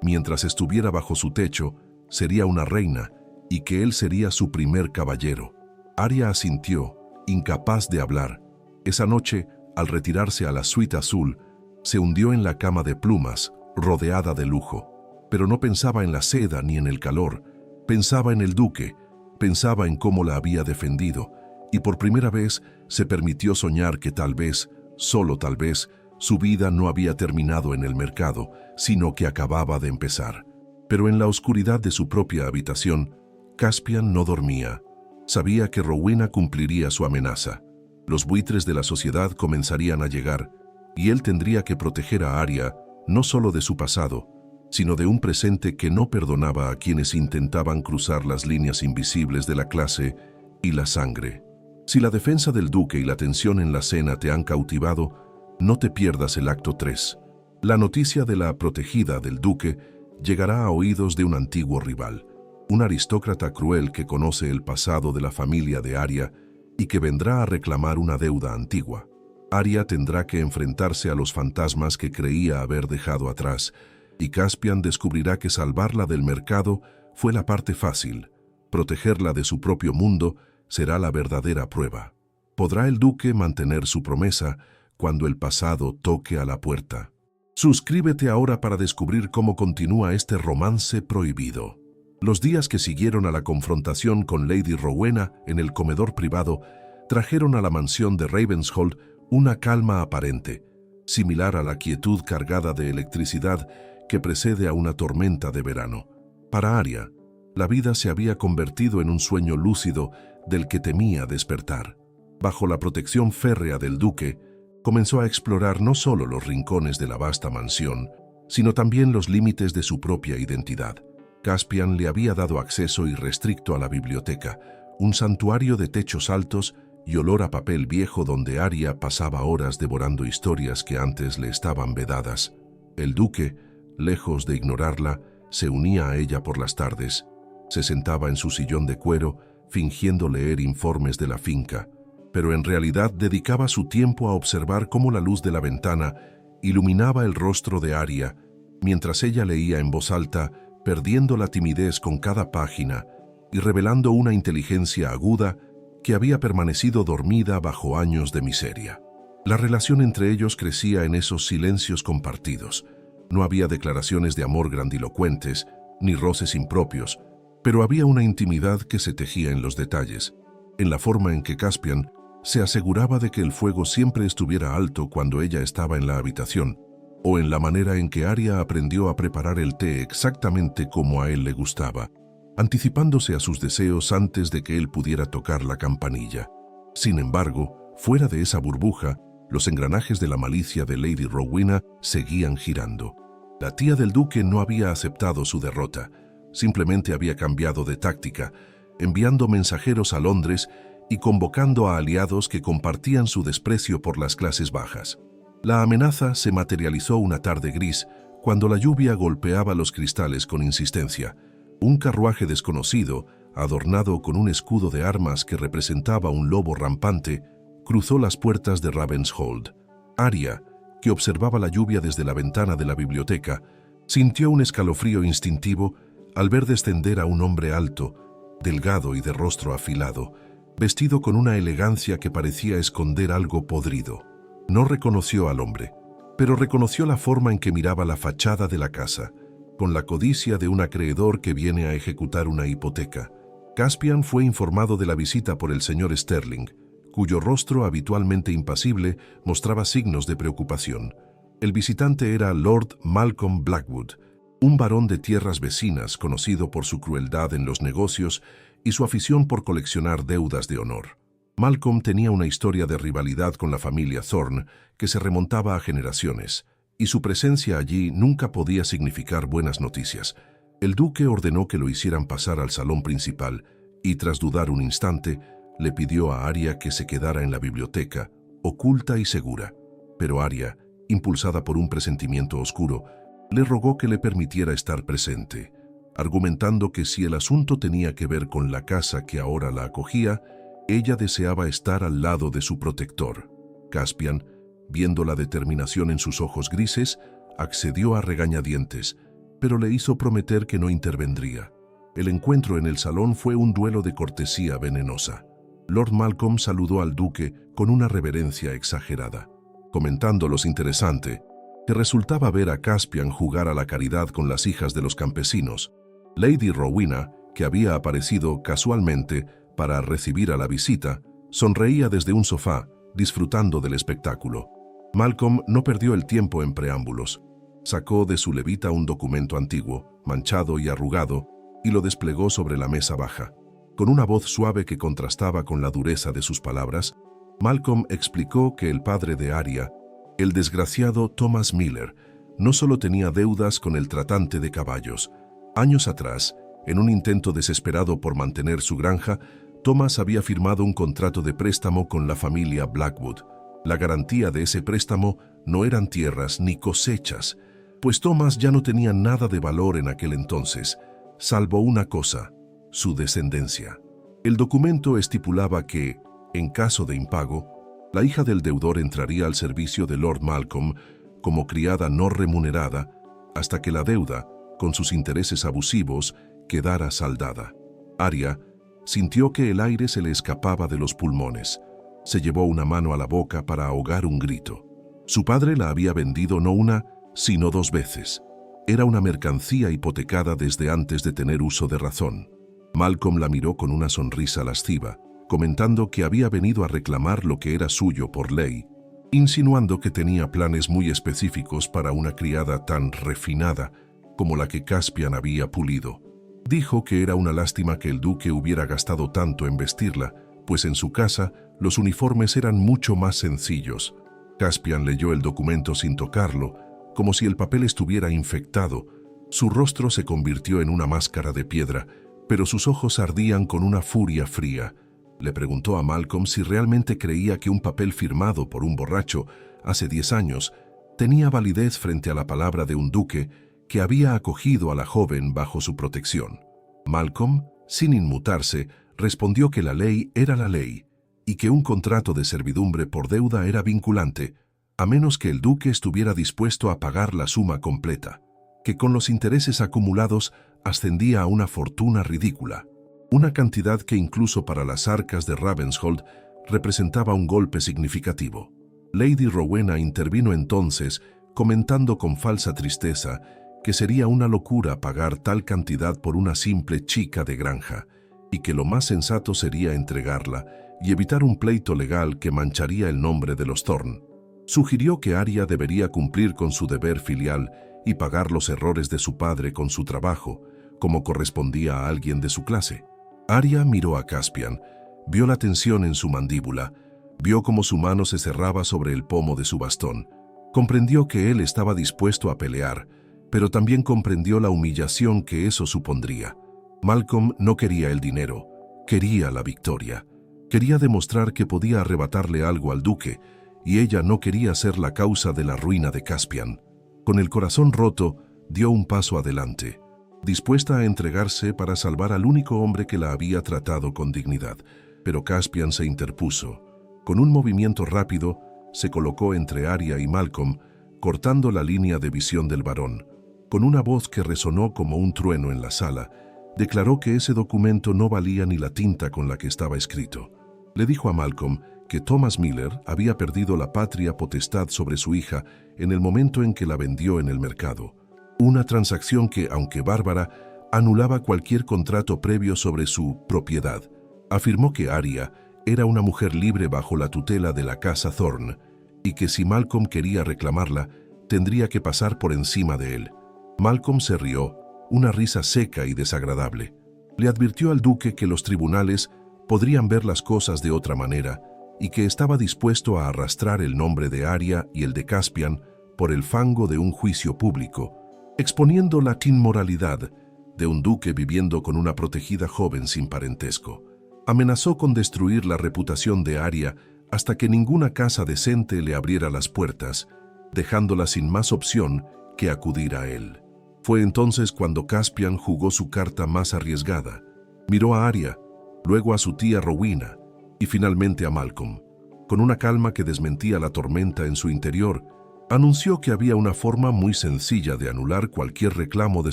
mientras estuviera bajo su techo, sería una reina y que él sería su primer caballero. Arya asintió, incapaz de hablar. Esa noche, al retirarse a la suite azul, se hundió en la cama de plumas, rodeada de lujo. Pero no pensaba en la seda ni en el calor. Pensaba en el duque, pensaba en cómo la había defendido, y por primera vez se permitió soñar que tal vez, solo tal vez, su vida no había terminado en el mercado, sino que acababa de empezar. Pero en la oscuridad de su propia habitación, Caspian no dormía. Sabía que Rowena cumpliría su amenaza. Los buitres de la sociedad comenzarían a llegar, y él tendría que proteger a Arya no solo de su pasado, sino de un presente que no perdonaba a quienes intentaban cruzar las líneas invisibles de la clase y la sangre. Si la defensa del duque y la tensión en la cena te han cautivado, no te pierdas el acto 3. La noticia de la protegida del duque llegará a oídos de un antiguo rival, un aristócrata cruel que conoce el pasado de la familia de Arya y que vendrá a reclamar una deuda antigua. Arya tendrá que enfrentarse a los fantasmas que creía haber dejado atrás, y Caspian descubrirá que salvarla del mercado fue la parte fácil. Protegerla de su propio mundo será la verdadera prueba. ¿Podrá el duque mantener su promesa cuando el pasado toque a la puerta? Suscríbete ahora para descubrir cómo continúa este romance prohibido. Los días que siguieron a la confrontación con Lady Rowena en el comedor privado trajeron a la mansión de Ravensholt una calma aparente, similar a la quietud cargada de electricidad que precede a una tormenta de verano. Para Arya, la vida se había convertido en un sueño lúcido del que temía despertar. Bajo la protección férrea del duque, comenzó a explorar no solo los rincones de la vasta mansión, sino también los límites de su propia identidad. Caspian le había dado acceso irrestricto a la biblioteca, un santuario de techos altos y olor a papel viejo donde Arya pasaba horas devorando historias que antes le estaban vedadas. El duque, lejos de ignorarla, se unía a ella por las tardes. Se sentaba en su sillón de cuero, fingiendo leer informes de la finca, pero en realidad dedicaba su tiempo a observar cómo la luz de la ventana iluminaba el rostro de Arya, mientras ella leía en voz alta, perdiendo la timidez con cada página y revelando una inteligencia aguda que había permanecido dormida bajo años de miseria. La relación entre ellos crecía en esos silencios compartidos. No había declaraciones de amor grandilocuentes, ni roces impropios, pero había una intimidad que se tejía en los detalles, en la forma en que Caspian se aseguraba de que el fuego siempre estuviera alto cuando ella estaba en la habitación, o en la manera en que Arya aprendió a preparar el té exactamente como a él le gustaba, anticipándose a sus deseos antes de que él pudiera tocar la campanilla. Sin embargo, fuera de esa burbuja, los engranajes de la malicia de Lady Rowena seguían girando. La tía del duque no había aceptado su derrota, simplemente había cambiado de táctica, enviando mensajeros a Londres y convocando a aliados que compartían su desprecio por las clases bajas. La amenaza se materializó una tarde gris, cuando la lluvia golpeaba los cristales con insistencia. Un carruaje desconocido, adornado con un escudo de armas que representaba un lobo rampante, cruzó las puertas de Ravensholt. Arya, que observaba la lluvia desde la ventana de la biblioteca, sintió un escalofrío instintivo al ver descender a un hombre alto, delgado y de rostro afilado, vestido con una elegancia que parecía esconder algo podrido. No reconoció al hombre, pero reconoció la forma en que miraba la fachada de la casa, con la codicia de un acreedor que viene a ejecutar una hipoteca. Caspian fue informado de la visita por el señor Sterling, cuyo rostro habitualmente impasible mostraba signos de preocupación. El visitante era Lord Malcolm Blackwood, un varón de tierras vecinas conocido por su crueldad en los negocios y su afición por coleccionar deudas de honor. Malcolm tenía una historia de rivalidad con la familia Thorne que se remontaba a generaciones, y su presencia allí nunca podía significar buenas noticias. El duque ordenó que lo hicieran pasar al salón principal y, tras dudar un instante, le pidió a Arya que se quedara en la biblioteca, oculta y segura. Pero Arya, impulsada por un presentimiento oscuro, le rogó que le permitiera estar presente, argumentando que si el asunto tenía que ver con la casa que ahora la acogía, ella deseaba estar al lado de su protector. Caspian, viendo la determinación en sus ojos grises, accedió a regañadientes, pero le hizo prometer que no intervendría. El encuentro en el salón fue un duelo de cortesía venenosa. Lord Malcolm saludó al duque con una reverencia exagerada, comentando lo interesante que resultaba ver a Caspian jugar a la caridad con las hijas de los campesinos. Lady Rowena, que había aparecido casualmente para recibir a la visita, sonreía desde un sofá, disfrutando del espectáculo. Malcolm no perdió el tiempo en preámbulos. Sacó de su levita un documento antiguo, manchado y arrugado, y lo desplegó sobre la mesa baja. Con una voz suave que contrastaba con la dureza de sus palabras, Malcolm explicó que el padre de Arya, el desgraciado Thomas Miller, no solo tenía deudas con el tratante de caballos. Años atrás, en un intento desesperado por mantener su granja, Thomas había firmado un contrato de préstamo con la familia Blackwood. La garantía de ese préstamo no eran tierras ni cosechas, pues Thomas ya no tenía nada de valor en aquel entonces, salvo una cosa: su descendencia. El documento estipulaba que, en caso de impago, la hija del deudor entraría al servicio de Lord Malcolm como criada no remunerada hasta que la deuda, con sus intereses abusivos, quedara saldada. Arya sintió que el aire se le escapaba de los pulmones. Se llevó una mano a la boca para ahogar un grito. Su padre la había vendido no una, sino 2 veces. Era una mercancía hipotecada desde antes de tener uso de razón. Malcolm la miró con una sonrisa lasciva, comentando que había venido a reclamar lo que era suyo por ley, insinuando que tenía planes muy específicos para una criada tan refinada como la que Caspian había pulido. Dijo que era una lástima que el duque hubiera gastado tanto en vestirla, pues en su casa los uniformes eran mucho más sencillos. Caspian leyó el documento sin tocarlo, como si el papel estuviera infectado. Su rostro se convirtió en una máscara de piedra, pero sus ojos ardían con una furia fría. Le preguntó a Malcolm si realmente creía que un papel firmado por un borracho hace 10 años tenía validez frente a la palabra de un duque que había acogido a la joven bajo su protección. Malcolm, sin inmutarse, respondió que la ley era la ley y que un contrato de servidumbre por deuda era vinculante, a menos que el duque estuviera dispuesto a pagar la suma completa, que con los intereses acumulados ascendía a una fortuna ridícula, una cantidad que incluso para las arcas de Ravensholt representaba un golpe significativo. Lady Rowena intervino entonces, comentando con falsa tristeza que sería una locura pagar tal cantidad por una simple chica de granja, y que lo más sensato sería entregarla y evitar un pleito legal que mancharía el nombre de los Thorne. Sugirió que Arya debería cumplir con su deber filial y pagar los errores de su padre con su trabajo, como correspondía a alguien de su clase. Arya miró a Caspian, vio la tensión en su mandíbula, vio cómo su mano se cerraba sobre el pomo de su bastón. Comprendió que él estaba dispuesto a pelear, pero también comprendió la humillación que eso supondría. Malcolm no quería el dinero, quería la victoria. Quería demostrar que podía arrebatarle algo al duque, y ella no quería ser la causa de la ruina de Caspian. Con el corazón roto, dio un paso adelante, dispuesta a entregarse para salvar al único hombre que la había tratado con dignidad. Pero Caspian se interpuso. Con un movimiento rápido, se colocó entre Arya y Malcolm, cortando la línea de visión del varón. Con una voz que resonó como un trueno en la sala, declaró que ese documento no valía ni la tinta con la que estaba escrito. Le dijo a Malcolm que Thomas Miller había perdido la patria potestad sobre su hija en el momento en que la vendió en el mercado. Una transacción que, aunque bárbara, anulaba cualquier contrato previo sobre su propiedad. Afirmó que Arya era una mujer libre bajo la tutela de la casa Thorne, y que si Malcolm quería reclamarla, tendría que pasar por encima de él. Malcolm se rió, una risa seca y desagradable. Le advirtió al duque que los tribunales podrían ver las cosas de otra manera y que estaba dispuesto a arrastrar el nombre de Arya y el de Caspian por el fango de un juicio público, exponiendo la inmoralidad de un duque viviendo con una protegida joven sin parentesco. Amenazó con destruir la reputación de Arya hasta que ninguna casa decente le abriera las puertas, dejándola sin más opción que acudir a él. Fue entonces cuando Caspian jugó su carta más arriesgada. Miró a Arya, luego a su tía Rowena y finalmente a Malcolm. Con una calma que desmentía la tormenta en su interior, anunció que había una forma muy sencilla de anular cualquier reclamo de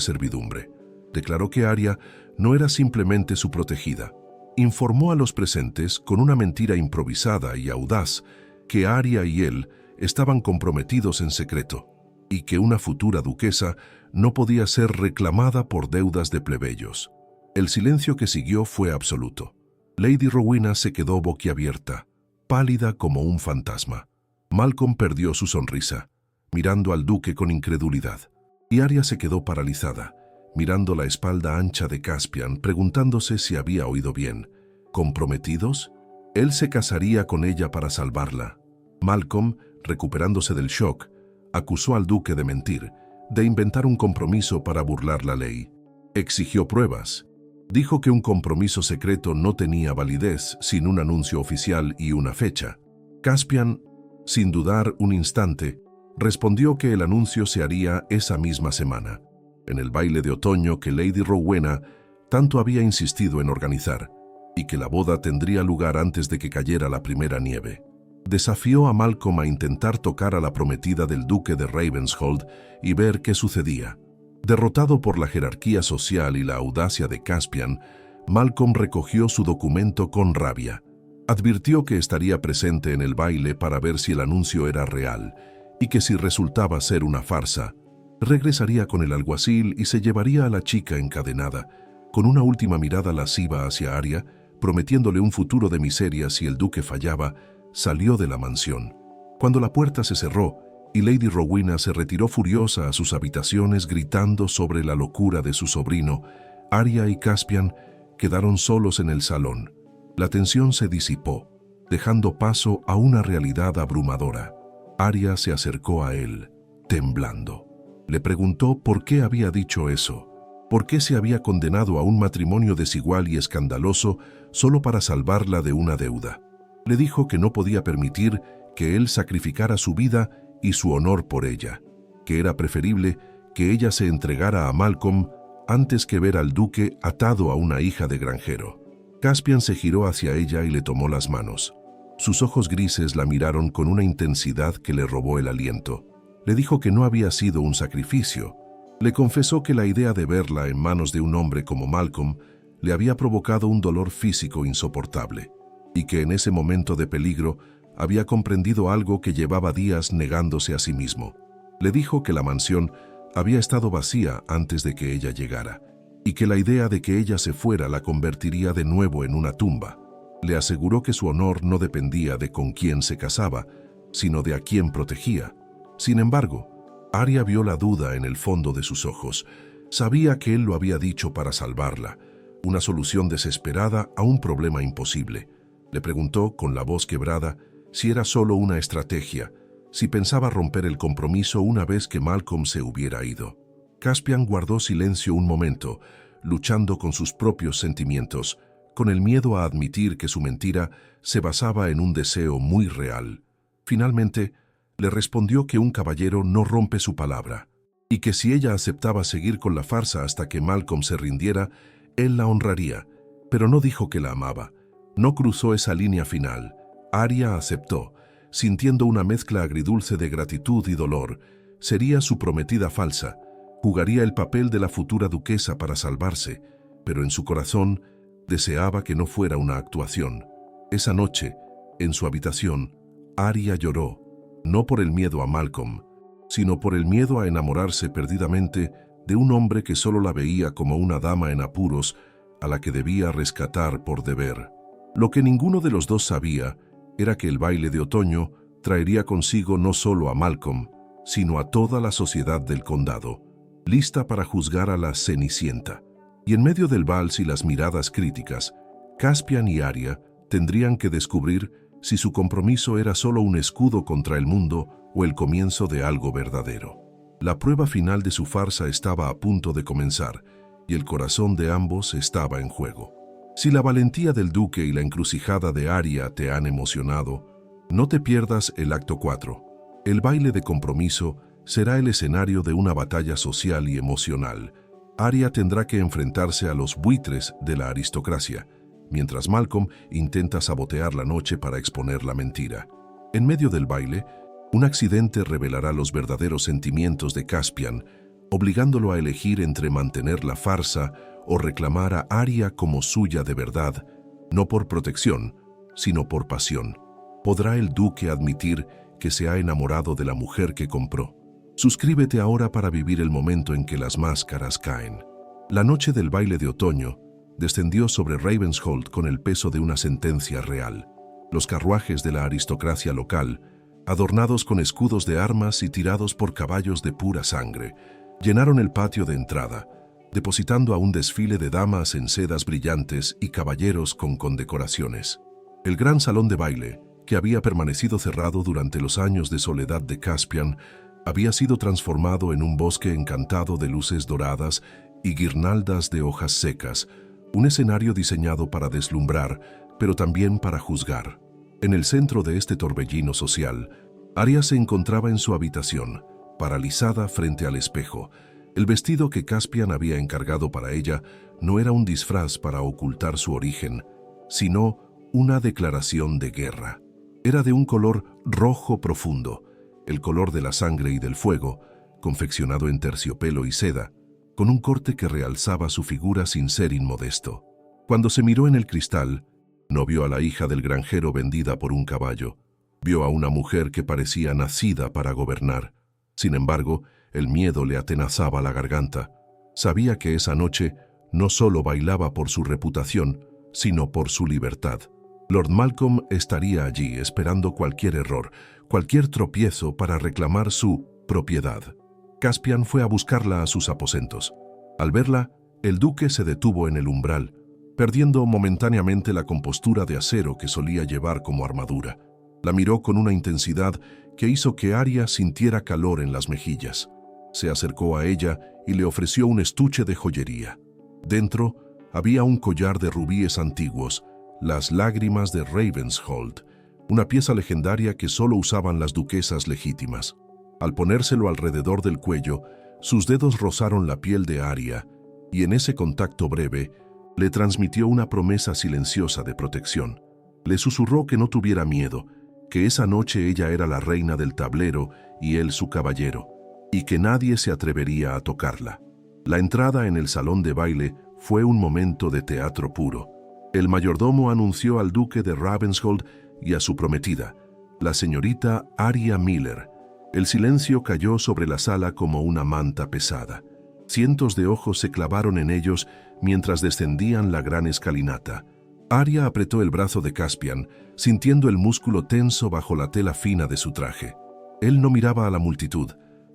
servidumbre. Declaró que Arya no era simplemente su protegida. Informó a los presentes, con una mentira improvisada y audaz, que Arya y él estaban comprometidos en secreto y que una futura duquesa no podía ser reclamada por deudas de plebeyos. El silencio que siguió fue absoluto. Lady Rowena se quedó boquiabierta, pálida como un fantasma. Malcolm perdió su sonrisa, mirando al duque con incredulidad, y Arya se quedó paralizada, mirando la espalda ancha de Caspian, preguntándose si había oído bien. ¿Comprometidos? Él se casaría con ella para salvarla. Malcolm, recuperándose del shock, acusó al duque de mentir, de inventar un compromiso para burlar la ley. Exigió pruebas. Dijo que un compromiso secreto no tenía validez sin un anuncio oficial y una fecha. Caspian, sin dudar un instante, respondió que el anuncio se haría esa misma semana, en el baile de otoño que Lady Rowena tanto había insistido en organizar, y que la boda tendría lugar antes de que cayera la primera nieve. Desafió a Malcolm a intentar tocar a la prometida del duque de Ravenshold y ver qué sucedía. Derrotado por la jerarquía social y la audacia de Caspian, Malcolm recogió su documento con rabia. Advirtió que estaría presente en el baile para ver si el anuncio era real y que si resultaba ser una farsa, regresaría con el alguacil y se llevaría a la chica encadenada, con una última mirada lasciva hacia Arya, prometiéndole un futuro de miseria si el duque fallaba. Salió de la mansión. Cuando la puerta se cerró y Lady Rowena se retiró furiosa a sus habitaciones gritando sobre la locura de su sobrino, Arya y Caspian quedaron solos en el salón. La tensión se disipó, dejando paso a una realidad abrumadora. Arya se acercó a él, temblando. Le preguntó por qué había dicho eso, por qué se había condenado a un matrimonio desigual y escandaloso solo para salvarla de una deuda. Le dijo que no podía permitir que él sacrificara su vida y su honor por ella, que era preferible que ella se entregara a Malcolm antes que ver al duque atado a una hija de granjero. Caspian se giró hacia ella y le tomó las manos. Sus ojos grises la miraron con una intensidad que le robó el aliento. Le dijo que no había sido un sacrificio. Le confesó que la idea de verla en manos de un hombre como Malcolm le había provocado un dolor físico insoportable, y que en ese momento de peligro había comprendido algo que llevaba días negándose a sí mismo. Le dijo que la mansión había estado vacía antes de que ella llegara, y que la idea de que ella se fuera la convertiría de nuevo en una tumba. Le aseguró que su honor no dependía de con quién se casaba, sino de a quién protegía. Sin embargo, Arya vio la duda en el fondo de sus ojos. Sabía que él lo había dicho para salvarla, una solución desesperada a un problema imposible. Le preguntó, con la voz quebrada, si era solo una estrategia, si pensaba romper el compromiso una vez que Malcolm se hubiera ido. Caspian guardó silencio un momento, luchando con sus propios sentimientos, con el miedo a admitir que su mentira se basaba en un deseo muy real. Finalmente, le respondió que un caballero no rompe su palabra, y que si ella aceptaba seguir con la farsa hasta que Malcolm se rindiera, él la honraría, pero no dijo que la amaba. No cruzó esa línea final. Arya aceptó, sintiendo una mezcla agridulce de gratitud y dolor. Sería su prometida falsa, jugaría el papel de la futura duquesa para salvarse, pero en su corazón deseaba que no fuera una actuación. Esa noche, en su habitación, Arya lloró, no por el miedo a Malcolm, sino por el miedo a enamorarse perdidamente de un hombre que solo la veía como una dama en apuros a la que debía rescatar por deber. Lo que ninguno de los dos sabía era que el baile de otoño traería consigo no solo a Malcolm, sino a toda la sociedad del condado, lista para juzgar a la Cenicienta. Y en medio del vals y las miradas críticas, Caspian y Arya tendrían que descubrir si su compromiso era solo un escudo contra el mundo o el comienzo de algo verdadero. La prueba final de su farsa estaba a punto de comenzar, y el corazón de ambos estaba en juego. Si la valentía del duque y la encrucijada de Arya te han emocionado, no te pierdas el acto 4. El baile de compromiso será el escenario de una batalla social y emocional. Arya tendrá que enfrentarse a los buitres de la aristocracia, mientras Malcolm intenta sabotear la noche para exponer la mentira. En medio del baile, un accidente revelará los verdaderos sentimientos de Caspian, obligándolo a elegir entre mantener la farsa o reclamar a Arya como suya de verdad, no por protección, sino por pasión. ¿Podrá el duque admitir que se ha enamorado de la mujer que compró? Suscríbete ahora para vivir el momento en que las máscaras caen. La noche del baile de otoño descendió sobre Ravensholt con el peso de una sentencia real. Los carruajes de la aristocracia local, adornados con escudos de armas y tirados por caballos de pura sangre, llenaron el patio de entrada, depositando a un desfile de damas en sedas brillantes y caballeros con condecoraciones. El gran salón de baile, que había permanecido cerrado durante los años de soledad de Caspian, había sido transformado en un bosque encantado de luces doradas y guirnaldas de hojas secas, un escenario diseñado para deslumbrar, pero también para juzgar. En el centro de este torbellino social, Arya se encontraba en su habitación, paralizada frente al espejo. El vestido que Caspian había encargado para ella no era un disfraz para ocultar su origen, sino una declaración de guerra. Era de un color rojo profundo, el color de la sangre y del fuego, confeccionado en terciopelo y seda, con un corte que realzaba su figura sin ser inmodesto. Cuando se miró en el cristal, no vio a la hija del granjero vendida por un caballo. Vio a una mujer que parecía nacida para gobernar. Sin embargo, el miedo le atenazaba la garganta. Sabía que esa noche no solo bailaba por su reputación, sino por su libertad. Lord Malcolm estaría allí esperando cualquier error, cualquier tropiezo para reclamar su propiedad. Caspian fue a buscarla a sus aposentos. Al verla, el duque se detuvo en el umbral, perdiendo momentáneamente la compostura de acero que solía llevar como armadura. La miró con una intensidad que hizo que Arya sintiera calor en las mejillas. Se acercó a ella y le ofreció un estuche de joyería. Dentro había un collar de rubíes antiguos, las lágrimas de Ravensholt, una pieza legendaria que solo usaban las duquesas legítimas. Al ponérselo alrededor del cuello, sus dedos rozaron la piel de Arya, y en ese contacto breve, le transmitió una promesa silenciosa de protección. Le susurró que no tuviera miedo, que esa noche ella era la reina del tablero y él su caballero, y que nadie se atrevería a tocarla. La entrada en el salón de baile fue un momento de teatro puro. El mayordomo anunció al duque de Ravensholt y a su prometida, la señorita Arya Miller. El silencio cayó sobre la sala como una manta pesada. Cientos de ojos se clavaron en ellos mientras descendían la gran escalinata. Arya apretó el brazo de Caspian, sintiendo el músculo tenso bajo la tela fina de su traje. Él no miraba a la multitud,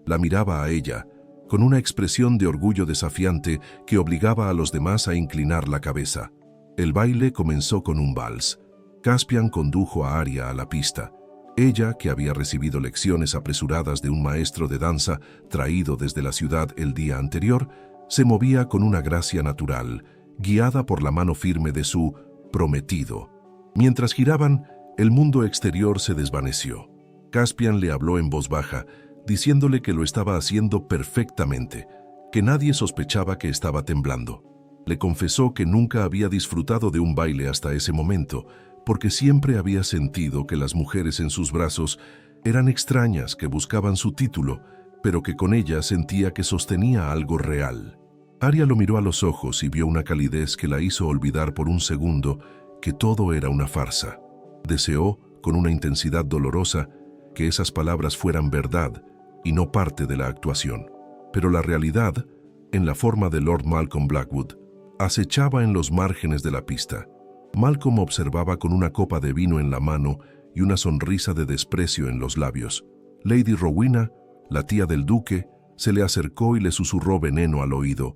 la miraba a ella, con una expresión de orgullo desafiante que obligaba a los demás a inclinar la cabeza. El baile comenzó con un vals. Caspian condujo a Arya a la pista. Ella, que había recibido lecciones apresuradas de un maestro de danza traído desde la ciudad el día anterior, se movía con una gracia natural, guiada por la mano firme de su prometido. Mientras giraban, el mundo exterior se desvaneció. Caspian le habló en voz baja, diciéndole que lo estaba haciendo perfectamente, que nadie sospechaba que estaba temblando. Le confesó que nunca había disfrutado de un baile hasta ese momento, porque siempre había sentido que las mujeres en sus brazos eran extrañas que buscaban su título, pero que con ella sentía que sostenía algo real. Arya lo miró a los ojos y vio una calidez que la hizo olvidar por un segundo que todo era una farsa. Deseó, con una intensidad dolorosa, que esas palabras fueran verdad y no parte de la actuación. Pero la realidad, en la forma de Lord Malcolm Blackwood, acechaba en los márgenes de la pista. Malcolm observaba con una copa de vino en la mano y una sonrisa de desprecio en los labios. Lady Rowena, la tía del duque, se le acercó y le susurró veneno al oído.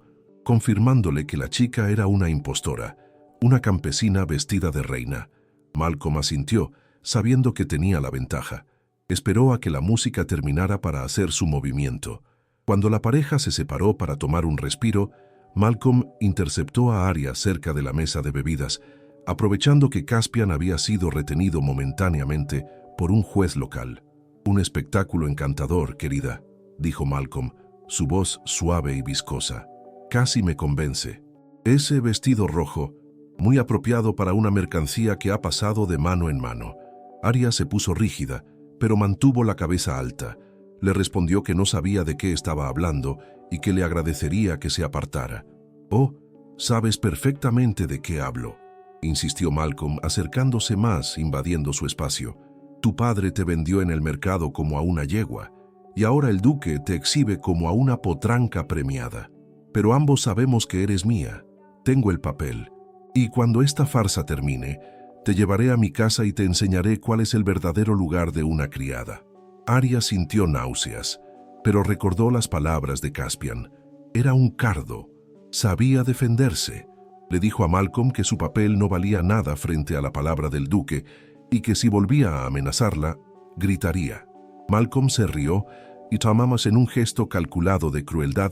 confirmándole que la chica era una impostora, una campesina vestida de reina. Malcolm asintió, sabiendo que tenía la ventaja. Esperó a que la música terminara para hacer su movimiento. Cuando la pareja se separó para tomar un respiro, Malcolm interceptó a Arya cerca de la mesa de bebidas, aprovechando que Caspian había sido retenido momentáneamente por un juez local. «Un espectáculo encantador, querida», dijo Malcolm, su voz suave y viscosa. «Casi me convence. Ese vestido rojo, muy apropiado para una mercancía que ha pasado de mano en mano». Arya se puso rígida, pero mantuvo la cabeza alta. Le respondió que no sabía de qué estaba hablando y que le agradecería que se apartara. «Oh, sabes perfectamente de qué hablo», insistió Malcolm, acercándose más, invadiendo su espacio. «Tu padre te vendió en el mercado como a una yegua, y ahora el duque te exhibe como a una potranca premiada. Pero ambos sabemos que eres mía. Tengo el papel, y cuando esta farsa termine, te llevaré a mi casa y te enseñaré cuál es el verdadero lugar de una criada». Arya sintió náuseas, pero recordó las palabras de Caspian. Era un cardo. Sabía defenderse. Le dijo a Malcolm que su papel no valía nada frente a la palabra del duque y que si volvía a amenazarla, gritaría. Malcolm se rió y Thomas, en un gesto calculado de crueldad,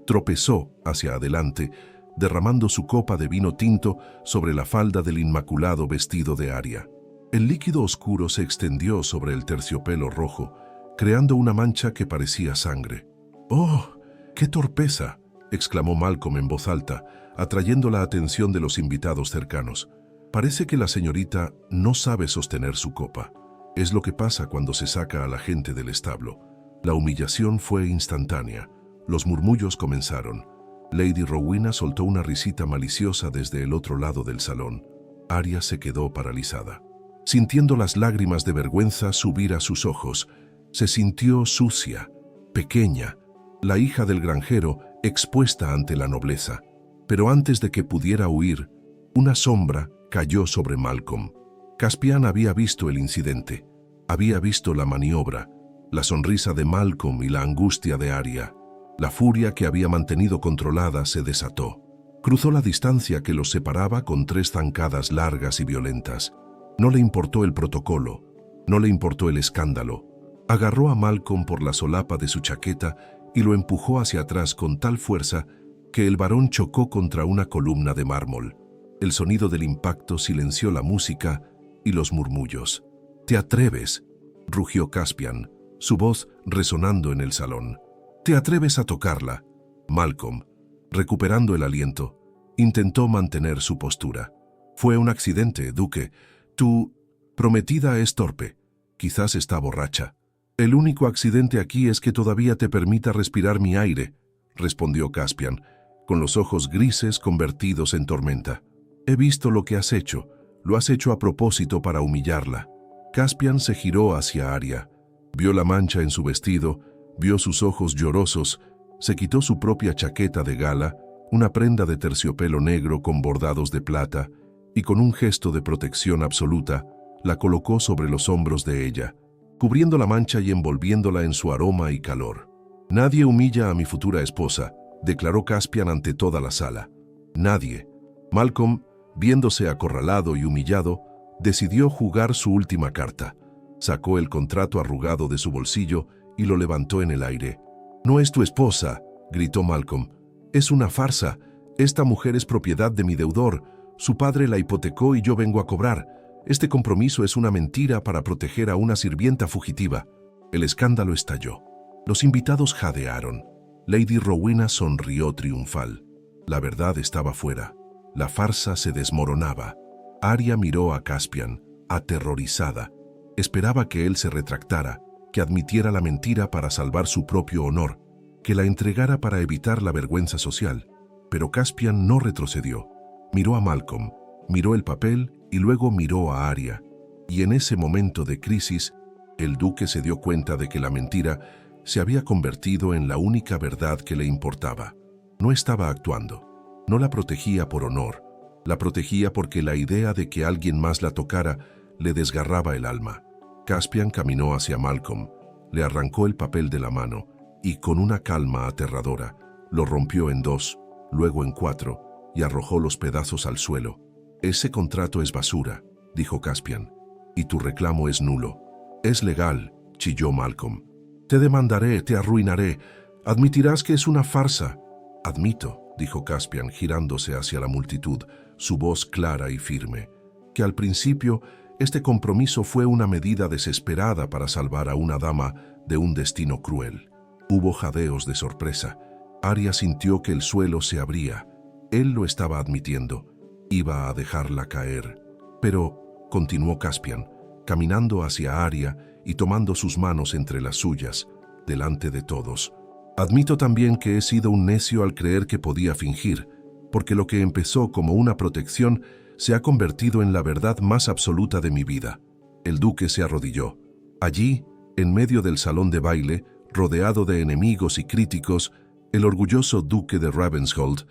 tropezó hacia adelante, derramando su copa de vino tinto sobre la falda del inmaculado vestido de Arya. El líquido oscuro se extendió sobre el terciopelo rojo, creando una mancha que parecía sangre. «¡Oh, qué torpeza!», exclamó Malcolm en voz alta, atrayendo la atención de los invitados cercanos. «Parece que la señorita no sabe sostener su copa. Es lo que pasa cuando se saca a la gente del establo». La humillación fue instantánea. Los murmullos comenzaron. Lady Rowena soltó una risita maliciosa desde el otro lado del salón. Arya se quedó paralizada. Sintiendo las lágrimas de vergüenza subir a sus ojos, se sintió sucia, pequeña, la hija del granjero expuesta ante la nobleza. Pero antes de que pudiera huir, una sombra cayó sobre Malcolm. Caspian había visto el incidente, había visto la maniobra, la sonrisa de Malcolm y la angustia de Arya. La furia que había mantenido controlada se desató. Cruzó la distancia que los separaba con 3 zancadas largas y violentas. No le importó el protocolo, no le importó el escándalo. Agarró a Malcolm por la solapa de su chaqueta y lo empujó hacia atrás con tal fuerza que el varón chocó contra una columna de mármol. El sonido del impacto silenció la música y los murmullos. «¿Te atreves?», rugió Caspian, su voz resonando en el salón. «¿Te atreves a tocarla?». Malcolm, recuperando el aliento, intentó mantener su postura. «Fue un accidente, duque. Tu prometida es torpe. Quizás está borracha. El único accidente aquí es que todavía te permita respirar mi aire», respondió Caspian, con los ojos grises convertidos en tormenta. «He visto lo que has hecho. Lo has hecho a propósito para humillarla». Caspian se giró hacia Arya. Vio la mancha en su vestido, vio sus ojos llorosos, se quitó su propia chaqueta de gala, una prenda de terciopelo negro con bordados de plata, y con un gesto de protección absoluta, la colocó sobre los hombros de ella, cubriendo la mancha y envolviéndola en su aroma y calor. «Nadie humilla a mi futura esposa», declaró Caspian ante toda la sala. «Nadie». Malcolm, viéndose acorralado y humillado, decidió jugar su última carta. Sacó el contrato arrugado de su bolsillo y lo levantó en el aire. «No es tu esposa», gritó Malcolm. «Es una farsa. Esta mujer es propiedad de mi deudor. Su padre la hipotecó y yo vengo a cobrar. Este compromiso es una mentira para proteger a una sirvienta fugitiva». El escándalo estalló. Los invitados jadearon. Lady Rowena sonrió triunfal. La verdad estaba fuera. La farsa se desmoronaba. Arya miró a Caspian, aterrorizada. Esperaba que él se retractara, que admitiera la mentira para salvar su propio honor, que la entregara para evitar la vergüenza social. Pero Caspian no retrocedió. Miró a Malcolm, miró el papel y luego miró a Arya. Y en ese momento de crisis, el duque se dio cuenta de que la mentira se había convertido en la única verdad que le importaba. No estaba actuando. No la protegía por honor. La protegía porque la idea de que alguien más la tocara le desgarraba el alma. Caspian caminó hacia Malcolm, le arrancó el papel de la mano y, con una calma aterradora, lo rompió en 2, luego en 4, y arrojó los pedazos al suelo. «Ese contrato es basura», dijo Caspian, «y tu reclamo es nulo». «Es legal», chilló Malcolm. «Te demandaré, te arruinaré. Admitirás que es una farsa». «Admito», dijo Caspian, girándose hacia la multitud, su voz clara y firme, «que al principio este compromiso fue una medida desesperada para salvar a una dama de un destino cruel». Hubo jadeos de sorpresa. Arya sintió que el suelo se abría. Él lo estaba admitiendo. Iba a dejarla caer. «Pero», continuó Caspian, caminando hacia Arya y tomando sus manos entre las suyas, delante de todos, «admito también que he sido un necio al creer que podía fingir, porque lo que empezó como una protección se ha convertido en la verdad más absoluta de mi vida». El duque se arrodilló. Allí, en medio del salón de baile, rodeado de enemigos y críticos, el orgulloso duque de Ravensholt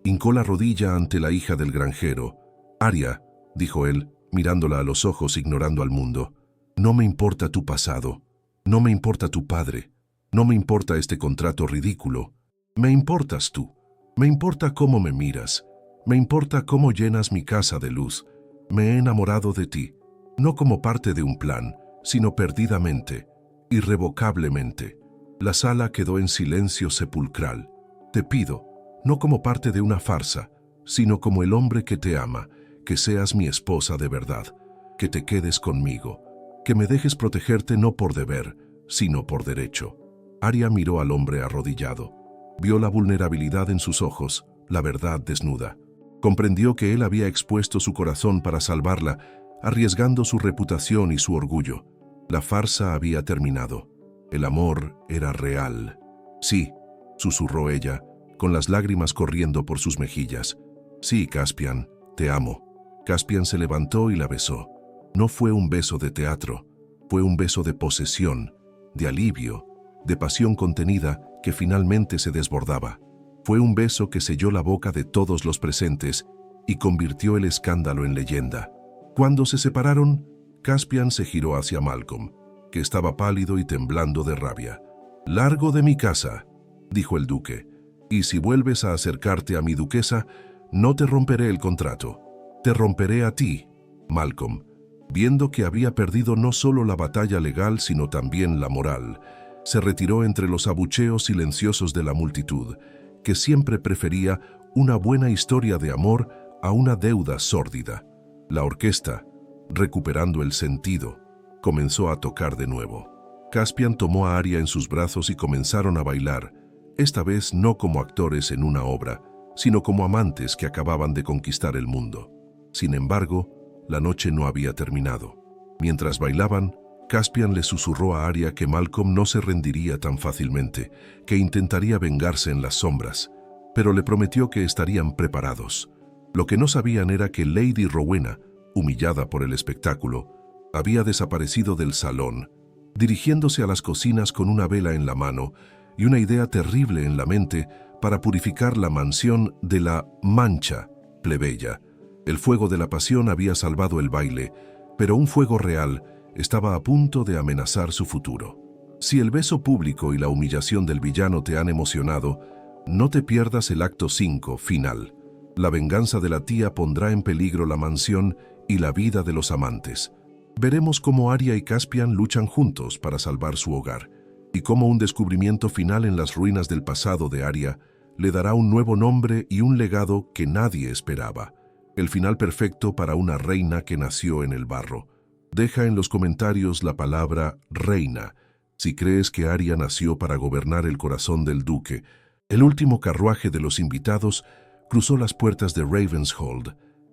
hincó la rodilla ante la hija del granjero. «Arya», dijo él, mirándola a los ojos, ignorando al mundo, «no me importa tu pasado, no me importa tu padre, no me importa este contrato ridículo. Me importas tú, me importa cómo me miras, me importa cómo llenas mi casa de luz. Me he enamorado de ti, no como parte de un plan, sino perdidamente, irrevocablemente». La sala quedó en silencio sepulcral. «Te pido, no como parte de una farsa, sino como el hombre que te ama, que seas mi esposa de verdad, que te quedes conmigo, que me dejes protegerte no por deber, sino por derecho». Arya miró al hombre arrodillado. Vio la vulnerabilidad en sus ojos, la verdad desnuda. Comprendió que él había expuesto su corazón para salvarla, arriesgando su reputación y su orgullo. La farsa había terminado. El amor era real. «Sí», susurró ella, con las lágrimas corriendo por sus mejillas. «Sí, Caspian, te amo». Caspian se levantó y la besó. No fue un beso de teatro, fue un beso de posesión, de alivio, de pasión contenida que finalmente se desbordaba. Fue un beso que selló la boca de todos los presentes y convirtió el escándalo en leyenda. Cuando se separaron, Caspian se giró hacia Malcolm, que estaba pálido y temblando de rabia. «Largo de mi casa», dijo el duque, «y si vuelves a acercarte a mi duquesa, no te romperé el contrato. Te romperé a ti». Malcolm, viendo que había perdido no solo la batalla legal, sino también la moral, se retiró entre los abucheos silenciosos de la multitud, que siempre prefería una buena historia de amor a una deuda sórdida. La orquesta, recuperando el sentido, comenzó a tocar de nuevo. Caspian tomó a Arya en sus brazos y comenzaron a bailar, esta vez no como actores en una obra, sino como amantes que acababan de conquistar el mundo. Sin embargo, la noche no había terminado. Mientras bailaban, Caspian le susurró a Arya que Malcolm no se rendiría tan fácilmente, que intentaría vengarse en las sombras, pero le prometió que estarían preparados. Lo que no sabían era que Lady Rowena, humillada por el espectáculo, había desaparecido del salón, dirigiéndose a las cocinas con una vela en la mano y una idea terrible en la mente para purificar la mansión de la mancha plebeya. El fuego de la pasión había salvado el baile, pero un fuego real estaba a punto de amenazar su futuro. Si el beso público y la humillación del villano te han emocionado, no te pierdas el acto 5 final. La venganza de la tía pondrá en peligro la mansión y la vida de los amantes. Veremos cómo Arya y Caspian luchan juntos para salvar su hogar, y cómo un descubrimiento final en las ruinas del pasado de Arya le dará un nuevo nombre y un legado que nadie esperaba. El final perfecto para una reina que nació en el barro. Deja en los comentarios la palabra reina, si crees que Arya nació para gobernar el corazón del duque. El último carruaje de los invitados cruzó las puertas de Ravensholt,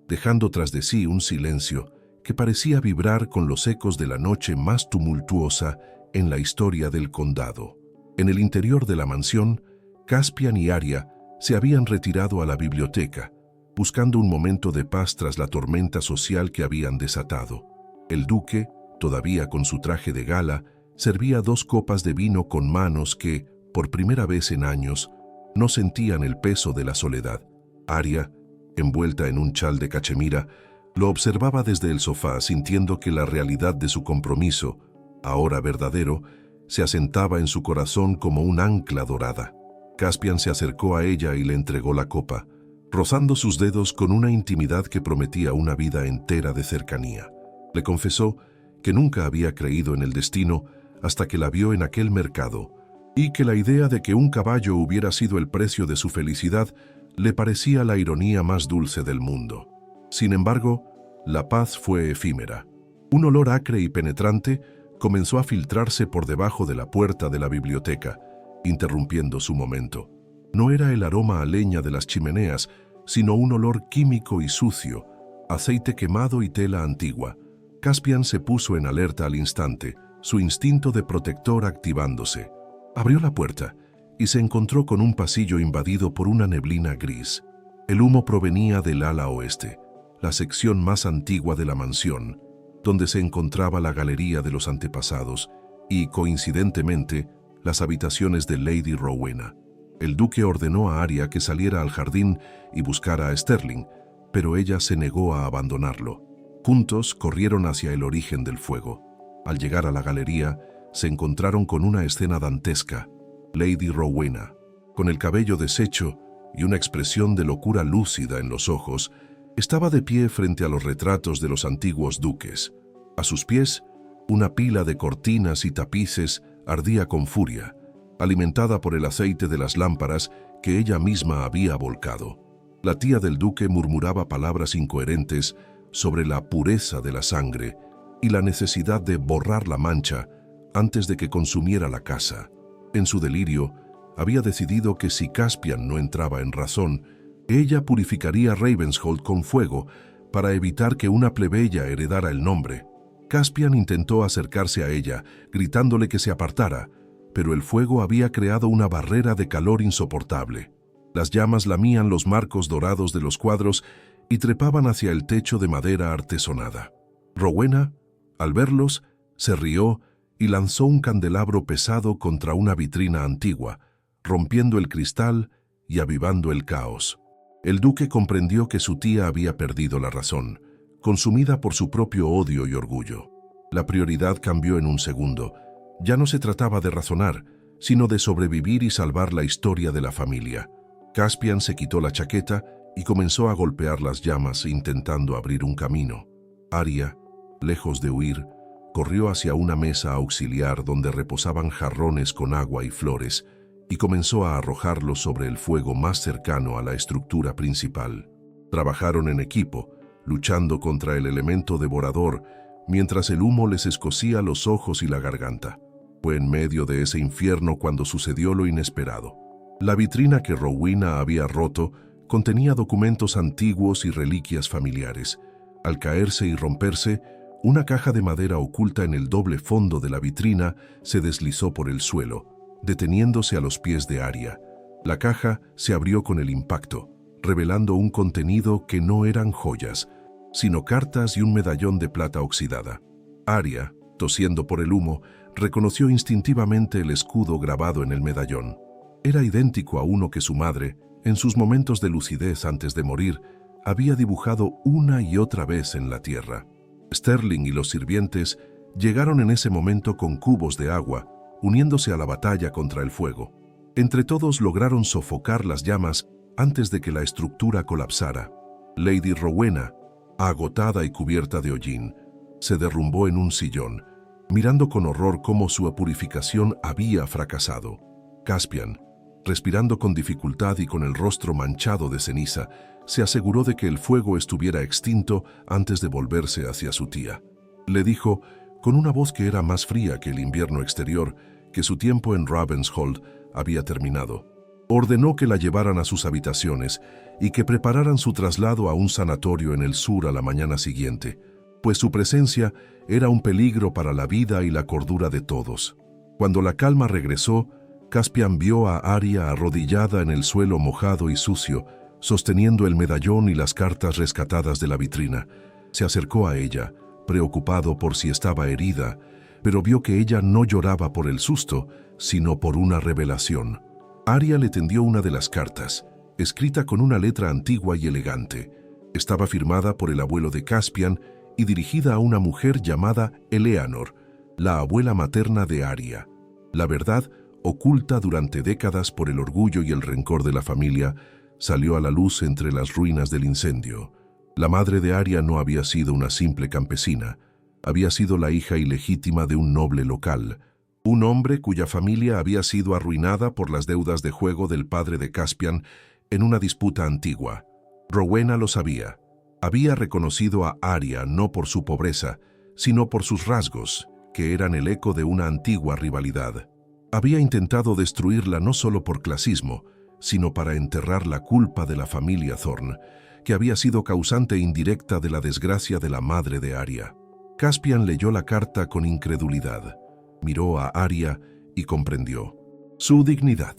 dejando tras de sí un silencio que parecía vibrar con los ecos de la noche más tumultuosa en la historia del condado. En el interior de la mansión, Caspian y Arya se habían retirado a la biblioteca, buscando un momento de paz tras la tormenta social que habían desatado. El duque, todavía con su traje de gala, servía 2 copas de vino con manos que, por primera vez en años, no sentían el peso de la soledad. Arya, envuelta en un chal de cachemira, lo observaba desde el sofá, sintiendo que la realidad de su compromiso, ahora verdadero, se asentaba en su corazón como un ancla dorada. Caspian se acercó a ella y le entregó la copa, rozando sus dedos con una intimidad que prometía una vida entera de cercanía. Le confesó que nunca había creído en el destino hasta que la vio en aquel mercado, y que la idea de que un caballo hubiera sido el precio de su felicidad le parecía la ironía más dulce del mundo. Sin embargo, la paz fue efímera. Un olor acre y penetrante comenzó a filtrarse por debajo de la puerta de la biblioteca, interrumpiendo su momento. No era el aroma a leña de las chimeneas, sino un olor químico y sucio, aceite quemado y tela antigua. Caspian se puso en alerta al instante, su instinto de protector activándose. Abrió la puerta y se encontró con un pasillo invadido por una neblina gris. El humo provenía del ala oeste, la sección más antigua de la mansión, donde se encontraba la galería de los antepasados y, coincidentemente, las habitaciones de Lady Rowena. El duque ordenó a Arya que saliera al jardín y buscara a Sterling, pero ella se negó a abandonarlo. Juntos corrieron hacia el origen del fuego. Al llegar a la galería, se encontraron con una escena dantesca. Lady Rowena, con el cabello deshecho y una expresión de locura lúcida en los ojos, estaba de pie frente a los retratos de los antiguos duques. A sus pies, una pila de cortinas y tapices ardía con furia, alimentada por el aceite de las lámparas que ella misma había volcado. La tía del duque murmuraba palabras incoherentes sobre la pureza de la sangre y la necesidad de borrar la mancha antes de que consumiera la casa. En su delirio, había decidido que si Caspian no entraba en razón, ella purificaría Ravensholt con fuego para evitar que una plebeya heredara el nombre. Caspian intentó acercarse a ella, gritándole que se apartara, pero el fuego había creado una barrera de calor insoportable. Las llamas lamían los marcos dorados de los cuadros y trepaban hacia el techo de madera artesonada. Rowena, al verlos, se rió y lanzó un candelabro pesado contra una vitrina antigua, rompiendo el cristal y avivando el caos. El duque comprendió que su tía había perdido la razón, consumida por su propio odio y orgullo. La prioridad cambió en un segundo. Ya no se trataba de razonar, sino de sobrevivir y salvar la historia de la familia. Caspian se quitó la chaqueta y comenzó a golpear las llamas intentando abrir un camino. Arya, lejos de huir, corrió hacia una mesa auxiliar donde reposaban jarrones con agua y flores y comenzó a arrojarlos sobre el fuego más cercano a la estructura principal. Trabajaron en equipo, luchando contra el elemento devorador, mientras el humo les escocía los ojos y la garganta. Fue en medio de ese infierno cuando sucedió lo inesperado. La vitrina que Rowena había roto contenía documentos antiguos y reliquias familiares. Al caerse y romperse, una caja de madera oculta en el doble fondo de la vitrina se deslizó por el suelo, deteniéndose a los pies de Arya. La caja se abrió con el impacto, revelando un contenido que no eran joyas, sino cartas y un medallón de plata oxidada. Arya, tosiendo por el humo, reconoció instintivamente el escudo grabado en el medallón. Era idéntico a uno que su madre, en sus momentos de lucidez antes de morir, había dibujado una y otra vez en la tierra. Sterling y los sirvientes llegaron en ese momento con cubos de agua, uniéndose a la batalla contra el fuego. Entre todos lograron sofocar las llamas antes de que la estructura colapsara. Lady Rowena, agotada y cubierta de hollín, se derrumbó en un sillón, mirando con horror cómo su purificación había fracasado. Caspian, respirando con dificultad y con el rostro manchado de ceniza, se aseguró de que el fuego estuviera extinto antes de volverse hacia su tía. Le dijo, con una voz que era más fría que el invierno exterior, que su tiempo en Ravensholt había terminado. Ordenó que la llevaran a sus habitaciones y que prepararan su traslado a un sanatorio en el sur a la mañana siguiente, pues su presencia era un peligro para la vida y la cordura de todos. Cuando la calma regresó, Caspian vio a Arya arrodillada en el suelo mojado y sucio, sosteniendo el medallón y las cartas rescatadas de la vitrina. Se acercó a ella, preocupado por si estaba herida, pero vio que ella no lloraba por el susto, sino por una revelación. Arya le tendió una de las cartas, escrita con una letra antigua y elegante. Estaba firmada por el abuelo de Caspian y dirigida a una mujer llamada Eleanor, la abuela materna de Arya. La verdad oculta durante décadas por el orgullo y el rencor de la familia, salió a la luz entre las ruinas del incendio. La madre de Arya no había sido una simple campesina, había sido la hija ilegítima de un noble local, un hombre cuya familia había sido arruinada por las deudas de juego del padre de Caspian en una disputa antigua. Rowena lo sabía. Había reconocido a Arya no por su pobreza, sino por sus rasgos, que eran el eco de una antigua rivalidad. Había intentado destruirla no solo por clasismo, sino para enterrar la culpa de la familia Thorne, que había sido causante indirecta de la desgracia de la madre de Arya. Caspian leyó la carta con incredulidad. Miró a Arya y comprendió. Su dignidad,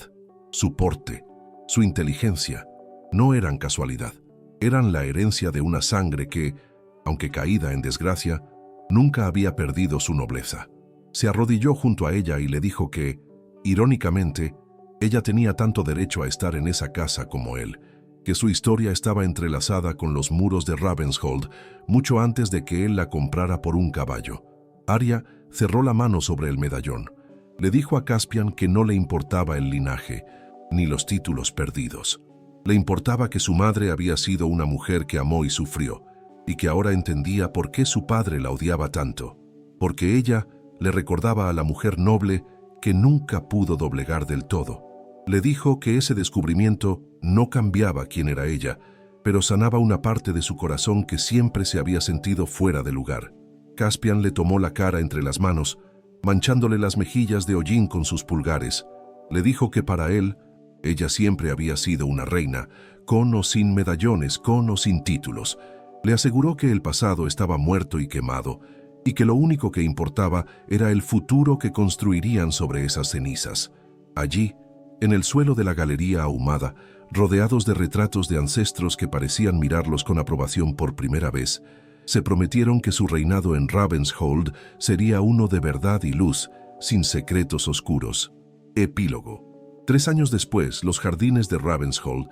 su porte, su inteligencia, no eran casualidad. Eran la herencia de una sangre que, aunque caída en desgracia, nunca había perdido su nobleza. Se arrodilló junto a ella y le dijo que, irónicamente, ella tenía tanto derecho a estar en esa casa como él, que su historia estaba entrelazada con los muros de Ravenshold mucho antes de que él la comprara por un caballo. Arya cerró la mano sobre el medallón. Le dijo a Caspian que no le importaba el linaje, ni los títulos perdidos. Le importaba que su madre había sido una mujer que amó y sufrió, y que ahora entendía por qué su padre la odiaba tanto, porque ella le recordaba a la mujer noble que nunca pudo doblegar del todo. Le dijo que ese descubrimiento no cambiaba quién era ella, pero sanaba una parte de su corazón que siempre se había sentido fuera de lugar. Caspian le tomó la cara entre las manos, manchándole las mejillas de hollín con sus pulgares. Le dijo que para él, ella siempre había sido una reina, con o sin medallones, con o sin títulos. Le aseguró que el pasado estaba muerto y quemado, y que lo único que importaba era el futuro que construirían sobre esas cenizas. Allí, en el suelo de la galería ahumada, rodeados de retratos de ancestros que parecían mirarlos con aprobación por primera vez, se prometieron que su reinado en Ravenshold sería uno de verdad y luz, sin secretos oscuros. Epílogo. 3 años después, los jardines de Ravenshold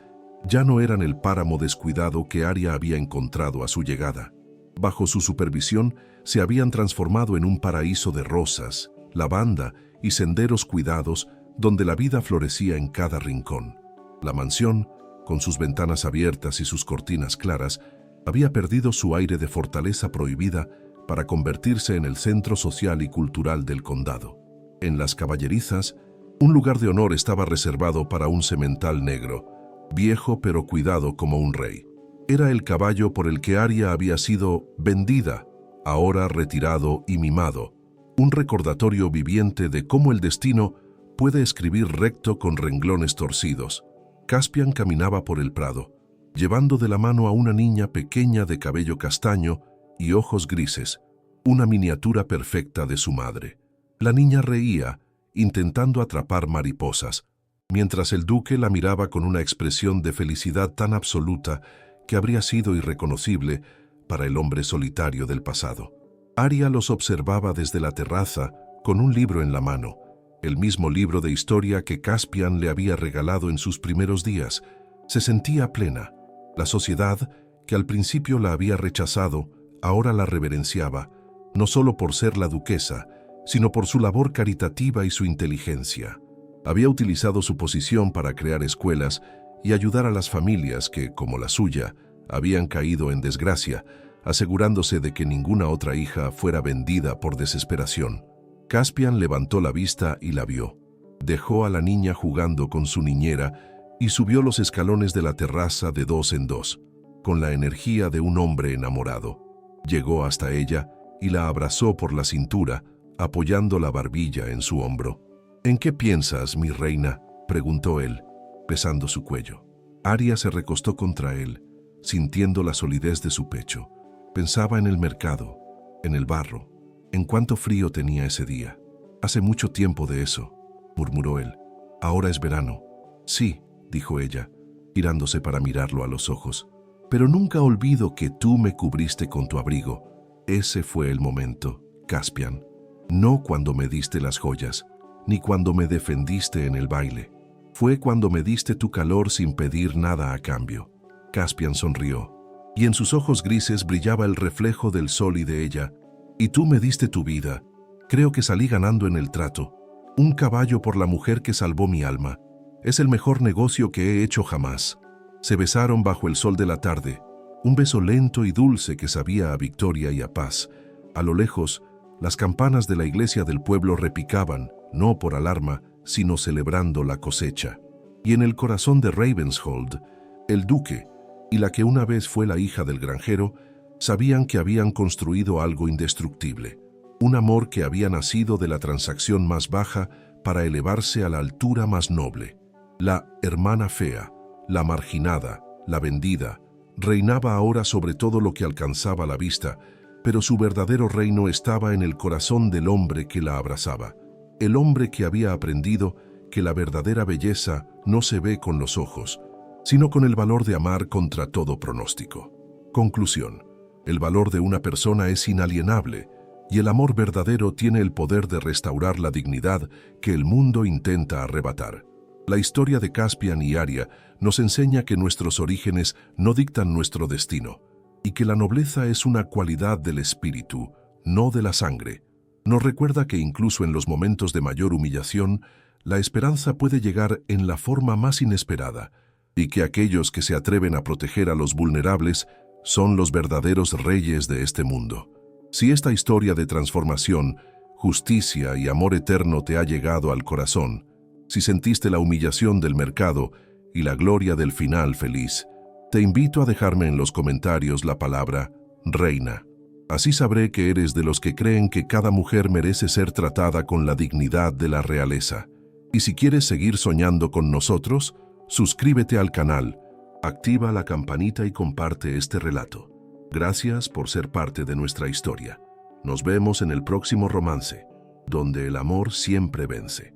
ya no eran el páramo descuidado que Arya había encontrado a su llegada. Bajo su supervisión, se habían transformado en un paraíso de rosas, lavanda y senderos cuidados donde la vida florecía en cada rincón. La mansión, con sus ventanas abiertas y sus cortinas claras, había perdido su aire de fortaleza prohibida para convertirse en el centro social y cultural del condado. En las caballerizas, un lugar de honor estaba reservado para un semental negro, viejo pero cuidado como un rey. Era el caballo por el que Arya había sido vendida, ahora retirado y mimado, un recordatorio viviente de cómo el destino puede escribir recto con renglones torcidos. Caspian caminaba por el prado, llevando de la mano a una niña pequeña de cabello castaño y ojos grises, una miniatura perfecta de su madre. La niña reía, intentando atrapar mariposas, mientras el duque la miraba con una expresión de felicidad tan absoluta que habría sido irreconocible para el hombre solitario del pasado. Arya los observaba desde la terraza con un libro en la mano, el mismo libro de historia que Caspian le había regalado en sus primeros días. Se sentía plena. La sociedad, que al principio la había rechazado, ahora la reverenciaba, no solo por ser la duquesa, sino por su labor caritativa y su inteligencia. Había utilizado su posición para crear escuelas y ayudar a las familias que, como la suya, habían caído en desgracia, asegurándose de que ninguna otra hija fuera vendida por desesperación. Caspian levantó la vista y la vio. Dejó a la niña jugando con su niñera y subió los escalones de la terraza de 2 en 2, con la energía de un hombre enamorado. Llegó hasta ella y la abrazó por la cintura, apoyando la barbilla en su hombro. «¿En qué piensas, mi reina?», preguntó él, besando su cuello. Arya se recostó contra él, sintiendo la solidez de su pecho. Pensaba en el mercado, en el barro, en cuánto frío tenía ese día. «Hace mucho tiempo de eso», murmuró él. «Ahora es verano». «Sí», dijo ella, girándose para mirarlo a los ojos. «Pero nunca olvido que tú me cubriste con tu abrigo. Ese fue el momento, Caspian. No cuando me diste las joyas, ni cuando me defendiste en el baile. Fue cuando me diste tu calor sin pedir nada a cambio». Caspian sonrió, y en sus ojos grises brillaba el reflejo del sol y de ella. «Y tú me diste tu vida. Creo que salí ganando en el trato. Un caballo por la mujer que salvó mi alma. Es el mejor negocio que he hecho jamás. Se besaron bajo el sol de la tarde. Un beso lento y dulce que sabía a victoria y a paz. A lo lejos, las campanas de la iglesia del pueblo repicaban, no por alarma, sino celebrando la cosecha. Y en el corazón de Ravenshold, el duque y la que una vez fue la hija del granjero sabían que habían construido algo indestructible. Un amor que había nacido de la transacción más baja para elevarse a la altura más noble. La hermana fea, la marginada, la vendida, reinaba ahora sobre todo lo que alcanzaba la vista, pero su verdadero reino estaba en el corazón del hombre que la abrazaba. El hombre que había aprendido que la verdadera belleza no se ve con los ojos, sino con el valor de amar contra todo pronóstico. Conclusión: el valor de una persona es inalienable, y el amor verdadero tiene el poder de restaurar la dignidad que el mundo intenta arrebatar. La historia de Caspian y Aria nos enseña que nuestros orígenes no dictan nuestro destino, y que la nobleza es una cualidad del espíritu, no de la sangre. Nos recuerda que incluso en los momentos de mayor humillación, la esperanza puede llegar en la forma más inesperada, y que aquellos que se atreven a proteger a los vulnerables son los verdaderos reyes de este mundo. Si esta historia de transformación, justicia y amor eterno te ha llegado al corazón, si sentiste la humillación del mercado y la gloria del final feliz, te invito a dejarme en los comentarios la palabra reina. Así sabré que eres de los que creen que cada mujer merece ser tratada con la dignidad de la realeza. Y si quieres seguir soñando con nosotros, suscríbete al canal, activa la campanita y comparte este relato. Gracias por ser parte de nuestra historia. Nos vemos en el próximo romance, donde el amor siempre vence.